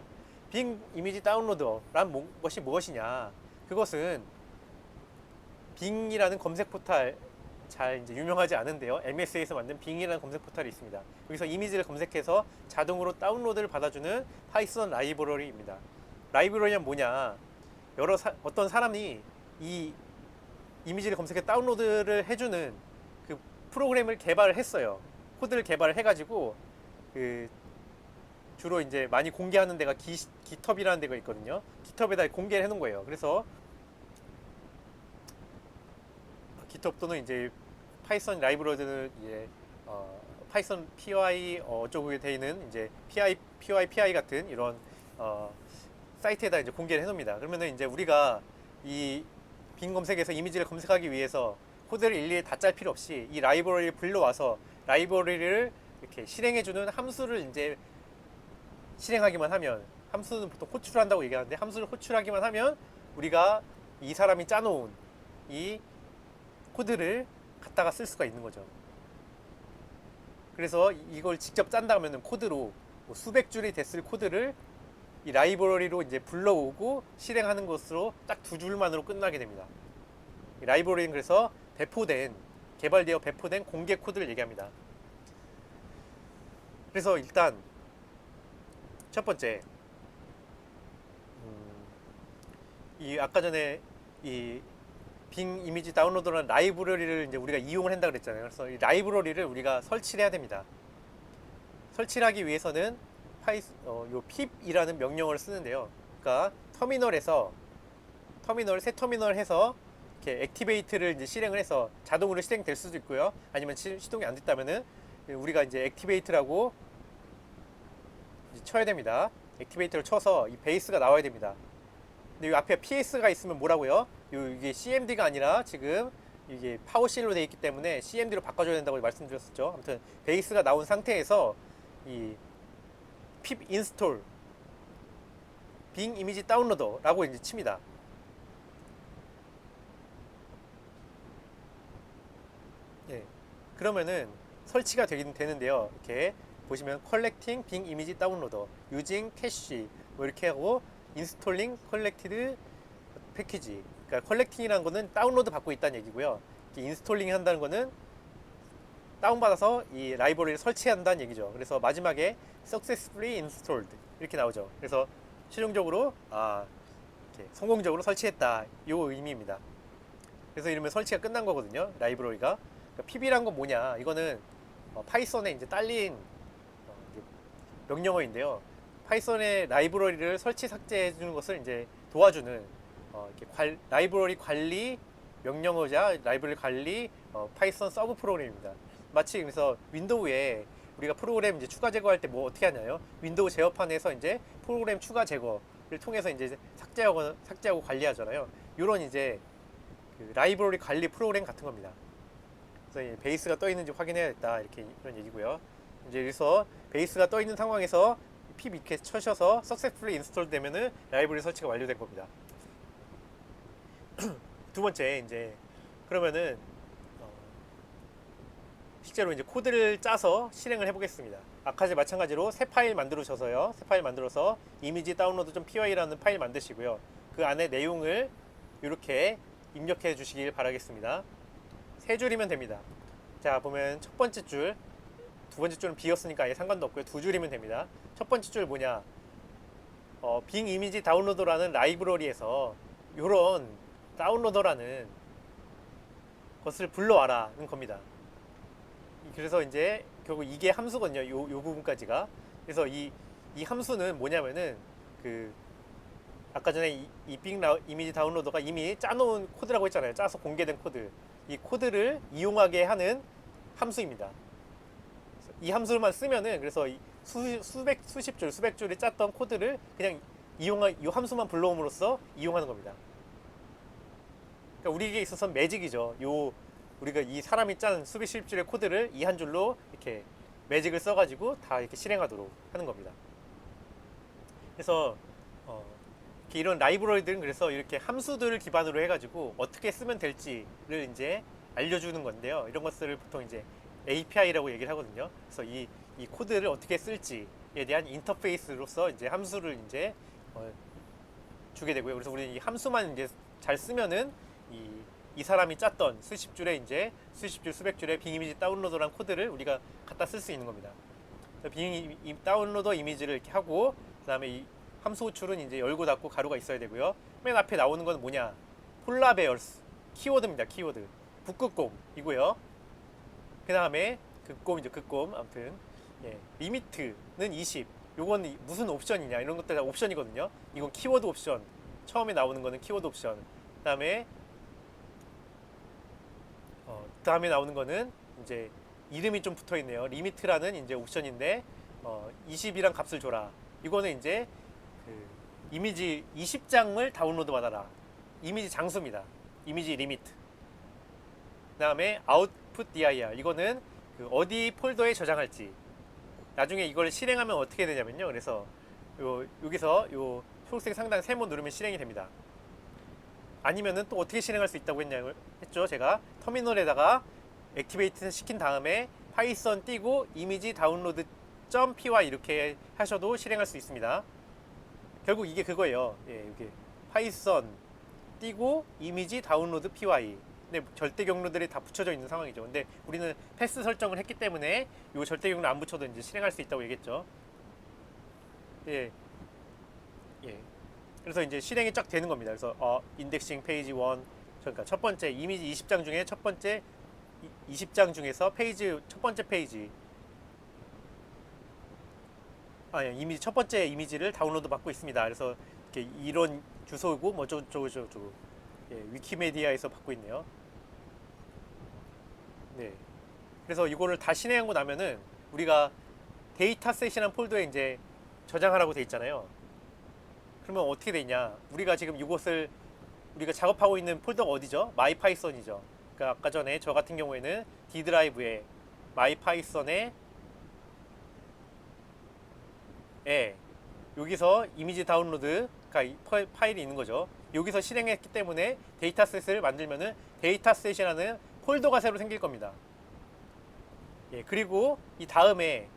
빙 이미지 다운로더란 것이 무엇이냐? 그것은 빙이라는 검색 포탈 잘 이제 유명하지 않은데요. MS에서 만든 빙이라는 검색 포탈이 있습니다. 여기서 이미지를 검색해서 자동으로 다운로드를 받아주는 파이썬 라이브러리입니다. 라이브러리는 뭐냐? 어떤 사람이 이 이미지를 검색해 다운로드를 해주는 그 프로그램을 개발을 했어요. 코드를 개발을 해가지고 주로 이제 많이 공개하는 데가 GitHub이라는 데가 있거든요. GitHub에다 공개를 해놓은 거예요. 그래서 GitHub 또는 이제 파이썬 라이브러리는 이제 파이썬 PY 어쩌고 돼 있는 이제 PY 같은 이런 사이트에다 이제 공개를 해놓습니다. 그러면은 이제 우리가 이 빙 검색에서 이미지를 검색하기 위해서 코드를 일일이 다 짤 필요 없이 이 라이브러리를 불러와서 라이브러리를 이렇게 실행해주는 함수를 이제 실행하기만 하면, 함수는 보통 호출을 한다고 얘기하는데 함수를 호출하기만 하면 우리가 이 사람이 짜놓은 이 코드를 갖다가 쓸 수가 있는 거죠. 그래서 이걸 직접 짠다 하면은 코드로 뭐 수백 줄이 됐을 코드를 이 라이브러리로 이제 불러오고 실행하는 것으로 딱 두 줄만으로 끝나게 됩니다. 이 라이브러리는 그래서 개발되어 배포된 공개 코드를 얘기합니다. 그래서 일단 첫 번째, 이 아까 전에 이 빙 이미지 다운로더라는 라이브러리를 이제 우리가 이용을 한다 그랬잖아요. 그래서 이 라이브러리를 우리가 설치를 해야 됩니다. 설치를 하기 위해서는 요 pip이라는 명령어를 쓰는데요. 그러니까 새 터미널 해서 이렇게 액티베이트를 이제 실행을 해서 자동으로 실행될 수도 있고요. 아니면 시동이 안 됐다면은 우리가 이제 액티베이트라고 이제 쳐야 됩니다. 액티베이트를 쳐서 이 베이스가 나와야 됩니다. 근데 이 앞에 PS가 있으면 뭐라고요? 이게 CMD가 아니라 지금 이게 파워쉘로 되어 있기 때문에 CMD로 바꿔줘야 된다고 말씀드렸었죠. 아무튼 베이스가 나온 상태에서 이 pip install 빙 이미지 다운로더라고 이제 칩니다. 예. 그러면은 설치가 되는데요. 이렇게 보시면 collecting 빙 이미지 다운로더 using cache 뭐 이렇게 하고 installing collected package 그러니까 컬렉팅이라는 거는 다운로드 받고 있다는 얘기고요. 인스톨링 한다는 거는 다운받아서 이 라이브러리를 설치한다는 얘기죠. 그래서 마지막에 successfully installed 이렇게 나오죠. 그래서 최종적으로 이렇게 성공적으로 설치했다 이 의미입니다. 그래서 이러면 설치가 끝난 거거든요. 라이브러리가. 그러니까 pb란 건 뭐냐? 이거는 파이썬에 이제 딸린 명령어인데요. 파이썬의 라이브러리를 설치 삭제해 주는 것을 이제 도와주는 이렇게 라이브러리 관리 명령어자 라이브러리 관리 파이썬 서브 프로그램입니다. 마치 그래서 윈도우에 우리가 프로그램 이제 추가 제거할 때 뭐 어떻게 하냐요? 윈도우 제어판에서 이제 프로그램 추가 제거를 통해서 이제 삭제하고 관리하잖아요. 이런 이제 그 라이브러리 관리 프로그램 같은 겁니다. 그래서 베이스가 떠 있는지 확인해야겠다 이렇게 이런 얘기고요. 이제 그래서 베이스가 떠 있는 상황에서 pip 이렇게 쳐셔서 successfully install 되면은 라이브러리 설치가 완료된 겁니다. 두 번째 이제 그러면은 실제로 이제 코드를 짜서 실행을 해보겠습니다. 아까 마찬가지로 새 파일 만들어서요. 새 파일 만들어서 이미지 다운로드.py라는 파일 만드시고요. 그 안에 내용을 이렇게 입력해 주시길 바라겠습니다. 세 줄이면 됩니다. 자 보면 첫 번째 줄, 두 번째 줄은 비었으니까 아예 상관도 없고요. 두 줄이면 됩니다. 첫 번째 줄 뭐냐? 빙 이미지 다운로더라는 라이브러리에서 이런 다운로더라는 것을 불러와라는 겁니다. 그래서 이제 결국 이게 함수거든요. 요 부분까지가. 그래서 이 함수는 뭐냐면은 그 아까 전에 빙 이미지 다운로더가 이미 짜놓은 코드라고 했잖아요. 짜서 공개된 코드. 이 코드를 이용하게 하는 함수입니다. 이 함수만 쓰면은 그래서 수십 줄, 수백 줄에 짰던 코드를 그냥 이 함수만 불러옴으로써 이용하는 겁니다. 그러니까 우리에게 있어서는 매직이죠. 우리가 이 사람이 짠 수십 줄의 코드를 이 한 줄로 이렇게 매직을 써가지고 다 이렇게 실행하도록 하는 겁니다. 그래서 이렇게 이런 라이브러리들은 그래서 이렇게 함수들을 기반으로 해가지고 어떻게 쓰면 될지를 이제 알려주는 건데요. 이런 것들을 보통 이제 API라고 얘기를 하거든요. 그래서 이 코드를 어떻게 쓸지에 대한 인터페이스로서 이제 함수를 이제 주게 되고요. 그래서 우리는 이 함수만 이제 잘 쓰면은 이 사람이 짰던 수십 줄, 수백 줄의 빙 이미지 다운로더란 코드를 우리가 갖다 쓸 수 있는 겁니다. 빙 다운로더 이미지를 이렇게 하고, 그 다음에 이 함수 호출은 이제 열고 닫고 가로가 있어야 되고요. 맨 앞에 나오는 건 뭐냐? 폴라베어스 키워드입니다. 키워드 북극곰이고요. 그 다음에 극곰 아무튼 리미트는 20. 요건 무슨 옵션이냐? 이런 것들 다 옵션이거든요. 이건 키워드 옵션. 처음에 나오는 거는 키워드 옵션. 그다음에 나오는 거는 이제 이름이 좀 붙어 있네요. 리미트라는 이제 옵션인데 20이란 값을 줘라. 이거는 이제 그 이미지 20장을 다운로드 받아라. 이미지 장수입니다. 이미지 리미트. 그다음에 output dir. 이거는 그 어디 폴더에 저장할지. 나중에 이걸 실행하면 어떻게 되냐면요. 그래서 여기서 요 초록색 상단 세모 누르면 실행이 됩니다. 아니면은 또 어떻게 실행할 수 있다고 했죠. 제가 터미널에다가 액티베이트 시킨 다음에 파이썬 띄고 이미지 다운로드 .py 이렇게 하셔도 실행할 수 있습니다. 결국 이게 그거예요. 이게 파이썬 띄고 이미지 다운로드 py. 근데 절대 경로들이 다 붙여져 있는 상황이죠. 근데 우리는 패스 설정을 했기 때문에 이 절대 경로 안 붙여도 이제 실행할 수 있다고 얘기했죠. 그래서 이제 실행이 쫙 되는 겁니다. 그래서 인덱싱 페이지 1, 그러니까 첫 번째 이미지 20장 중에 첫 번째 20장 중에서 첫 번째 페이지 이미지 첫 번째 이미지를 다운로드 받고 있습니다. 그래서 이렇게 이런 주소고 뭐 저거 위키메디아에서 받고 있네요. 네. 그래서 이거를 다 실행하고 나면은 우리가 데이터셋이라는 폴더에 이제 저장하라고 돼 있잖아요. 그러면 어떻게 되냐? 우리가 지금 이것을 우리가 작업하고 있는 폴더가 어디죠? 마이파이썬이죠. 그러니까 아까 전에 저 같은 경우에는 D 드라이브에 마이파이썬에 여기서 이미지 다운로드가 파일이 있는 거죠. 여기서 실행했기 때문에 데이터셋을 만들면은 데이터셋이라는 폴더가 새로 생길 겁니다. 그리고 이 다음에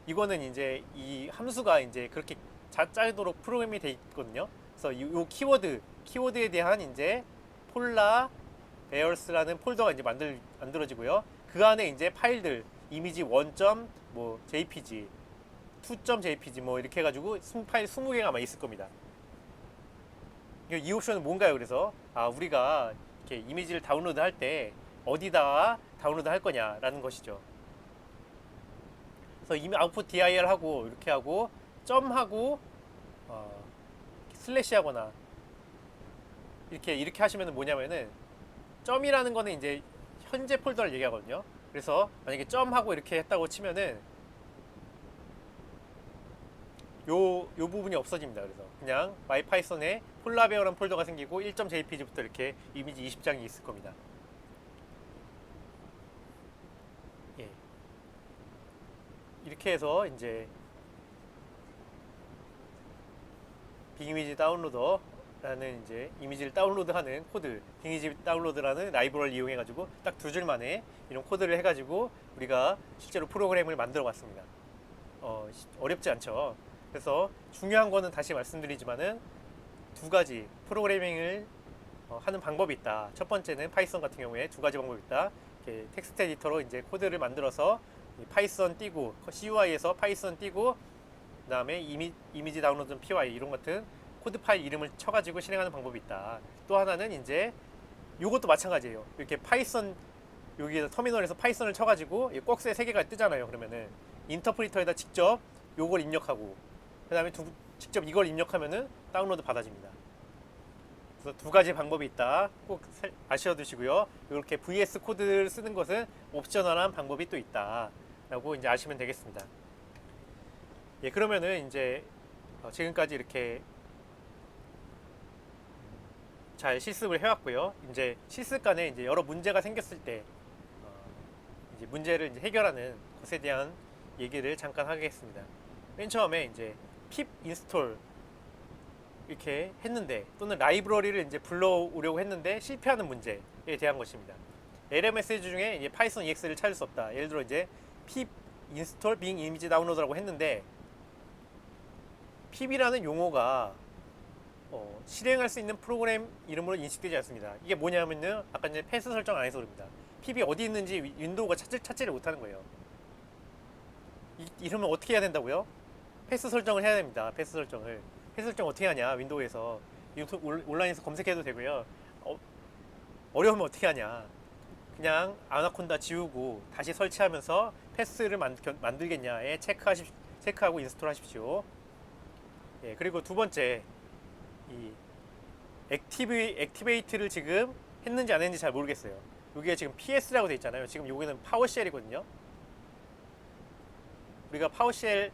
이거는 이제 이 함수가 이제 그렇게 짜도록 프로그램이 돼 있거든요. 그래서 이 키워드에 대한 이제 폴라 베어스라는 폴더가 이제 만들어지고요. 그 안에 이제 파일들 이미지 1. 뭐 jpg, 2.jpg 뭐 이렇게 해가지고 파일 20개가 아마 있을 겁니다. 이 옵션은 뭔가요? 그래서 우리가 이렇게 이미지를 다운로드 할 때 어디다가 다운로드 할 거냐라는 것이죠. 그래서 이미 아웃풋 dir 하고 이렇게 하고 점하고 슬래시 하거나 이렇게 하시면 뭐냐면은 점이라는 거는 이제 현재 폴더를 얘기하거든요. 그래서 만약에 점하고 이렇게 했다고 치면은 요 부분이 없어집니다. 그래서 그냥 마이파이썬에 폴라베어라는 폴더가 생기고 1.jpg부터 이렇게 이미지 20장이 있을 겁니다. 예. 이렇게 해서 이제 빅이미지 다운로더라는 이제 이미지를 다운로드하는 코드, 빅이미지 다운로드라는 라이브러리를 이용해가지고 딱 2줄 만에 이런 코드를 해가지고 우리가 실제로 프로그램을 만들어 봤습니다. 어렵지 않죠. 그래서 중요한 거는 다시 말씀드리지만은 2가지 프로그래밍을 하는 방법이 있다. 첫 번째는 파이썬 같은 경우에 2가지 방법이 있다. 이렇게 텍스트 에디터로 이제 코드를 만들어서 파이썬 띄고 CUI에서 파이썬 띄고 그다음에 이미지 다운로드 py 이런 같은 코드 파일 이름을 쳐가지고 실행하는 방법이 있다. 또 하나는 이제 이것도 마찬가지예요. 이렇게 파이썬 여기에서 터미널에서 파이썬을 쳐가지고 꺽쇠 3개가 뜨잖아요. 그러면은 인터프리터에다 직접 요걸 입력하고 그다음에 직접 이걸 입력하면은 다운로드 받아집니다. 그래서 2가지 방법이 있다. 꼭 아셔두시고요. 이렇게 VS 코드를 쓰는 것은 옵셔널한 방법이 또 있다라고 이제 아시면 되겠습니다. 예, 그러면은 이제 지금까지 이렇게 잘 실습을 해왔고요. 이제 실습 간에 이제 여러 문제가 생겼을 때 이제 문제를 이제 해결하는 것에 대한 얘기를 잠깐 하겠습니다. 맨 처음에 이제 pip 인스톨 이렇게 했는데 또는 라이브러리를 이제 불러오려고 했는데 실패하는 문제에 대한 것입니다. 에러 메시지 중에 이제 파이썬 ex를 찾을 수 없다. 예를 들어 이제 pip 인스톨 빅 이미지 다운로드라고 했는데 pip이라는 용어가 실행할 수 있는 프로그램 이름으로 인식되지 않습니다. 이게 뭐냐면요, 아까 이제 패스 설정 안 해서 그럽니다. pip이 어디 있는지 윈도우가 찾지를 못하는 거예요. 이러면 어떻게 해야 된다고요? 패스 설정을 해야 됩니다. 패스 설정을. 패스 설정 어떻게 하냐? 윈도우에서 온라인에서 검색해도 되고요. 어려우면 어떻게 하냐? 그냥 아나콘다 지우고 다시 설치하면서 패스를 만들겠냐에 체크하고 인스톨 하십시오. 예, 그리고 2번째, 이 액티베이트를 지금 했는지 안 했는지 잘 모르겠어요. 여기에 지금 PS라고 돼 있잖아요. 지금 여기는 파워쉘이거든요. 우리가 파워쉘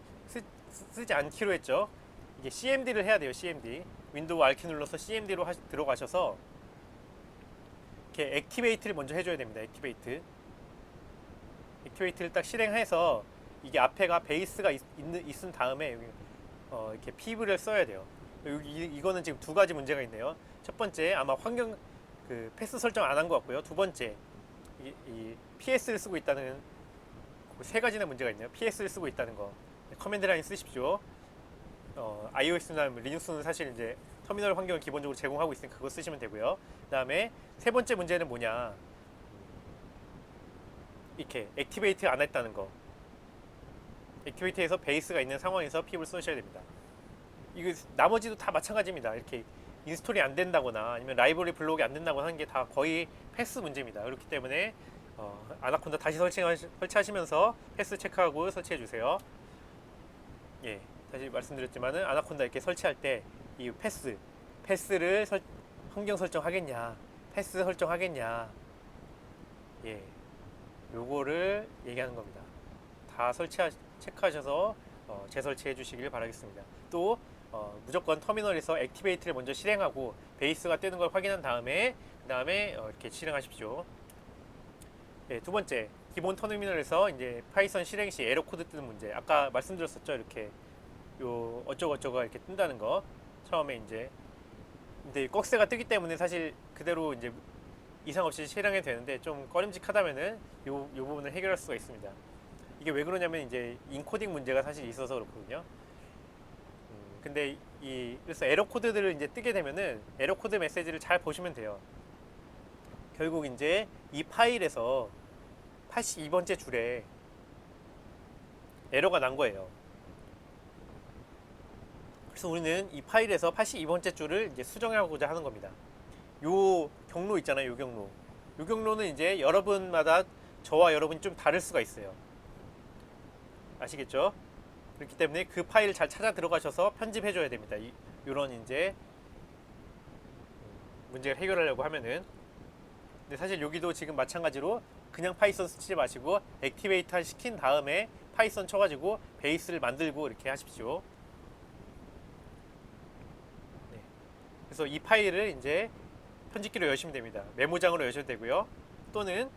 쓰지 않기로 했죠. 이게 CMD를 해야 돼요. CMD. 윈도우 R키 눌러서 CMD로 들어가셔서 이렇게 액티베이트를 먼저 해줘야 됩니다. 액티베이트를 딱 실행해서 이게 앞에가 베이스가 있은 다음에 이렇게 pip을 써야 돼요. 이거는 지금 2가지 문제가 있네요. 첫 번째, 아마 환경 패스 설정 안 한 것 같고요. 2번째, 이 PS를 쓰고 있다는 3가지나 문제가 있네요. PS를 쓰고 있다는 거. 커맨드 라인 쓰십시오. iOS나 리눅스는 사실 이제 터미널 환경을 기본적으로 제공하고 있으니까 그거 쓰시면 되고요. 그 다음에 3번째 문제는 뭐냐, 이렇게 액티베이트 안 했다는 거. 액티베이트에서 베이스가 있는 상황에서 pip을 쓰셔야 됩니다. 이거 나머지도 다 마찬가지입니다. 이렇게 인스톨이 안 된다거나 아니면 라이브러리 블록이 안 된다거나 하는 게 다 거의 패스 문제입니다. 그렇기 때문에 아나콘다 다시 설치하시면서 패스 체크하고 설치해 주세요. 예, 다시 말씀드렸지만은 아나콘다 이렇게 설치할 때 이 패스를 환경 설정하겠냐, 패스 설정하겠냐, 예, 요거를 얘기하는 겁니다. 다 체크하셔서 재설치해 주시길 바라겠습니다. 또 무조건 터미널에서 액티베이트를 먼저 실행하고 베이스가 뜨는 걸 확인한 다음에 이렇게 실행하십시오. 예, 2번째, 기본 터미널에서 이제 파이썬 실행 시 에러 코드 뜨는 문제. 아까 말씀드렸었죠. 이렇게 요 어쩌고저쩌고가 이렇게 뜬다는 거. 처음에 이제 근데 꺽쇠가 뜨기 때문에 사실 그대로 이제 이상 없이 실행이 되는데 좀 꺼림직하다면은 요 부분을 해결할 수가 있습니다. 이게 왜 그러냐면 이제 인코딩 문제가 사실 있어서 그렇거든요. 근데 그래서 에러 코드들을 이제 뜨게 되면은 에러 코드 메시지를 잘 보시면 돼요. 결국 이제 이 파일에서 82번째 줄에 에러가 난 거예요. 그래서 우리는 이 파일에서 82번째 줄을 이제 수정하고자 하는 겁니다. 요 경로 있잖아요. 요 경로. 요 경로는 이제 여러분마다 저와 여러분이 좀 다를 수가 있어요. 아시겠죠? 그렇기 때문에 그 파일을 잘 찾아 들어가셔서 편집해 줘야 됩니다. 요런 이제 문제를 해결하려고 하면은. 근데 사실 여기도 지금 마찬가지로 그냥 파이썬 쓰지 마시고 액티베이터 시킨 다음에 파이썬 쳐가지고 베이스를 만들고 이렇게 하십시오. 네. 그래서 이 파일을 이제 편집기로 여시면 됩니다. 메모장으로 여셔도 되고요. 또는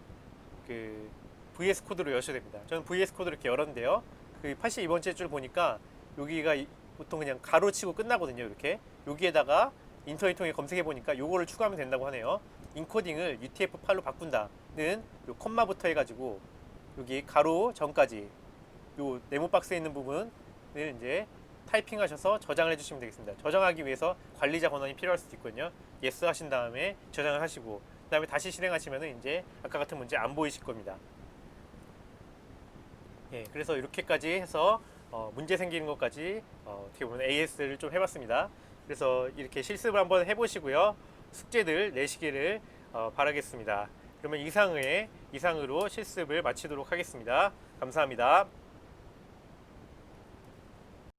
그 VS 코드로 여셔도 됩니다. 저는 VS 코드로 이렇게 열었는데요. 그 82번째 줄 보니까 여기가 보통 그냥 가로치고 끝나거든요. 이렇게 여기에다가 인터넷 통해 검색해 보니까 요거를 추가하면 된다고 하네요. 인코딩을 UTF-8로 바꾼다는 요 콤마부터 해가지고 여기 가로 전까지 요 네모 박스에 있는 부분을 이제 타이핑하셔서 저장을 해주시면 되겠습니다. 저장하기 위해서 관리자 권한이 필요할 수도 있거든요. yes 하신 다음에 저장을 하시고 그 다음에 다시 실행하시면은 이제 아까 같은 문제 안 보이실 겁니다. 예, 그래서 이렇게까지 해서 문제 생기는 것까지 어떻게 보면 AS를 좀 해봤습니다. 그래서 이렇게 실습을 한번 해보시고요. 숙제들 내시기를 바라겠습니다. 그러면 이상으로 실습을 마치도록 하겠습니다. 감사합니다.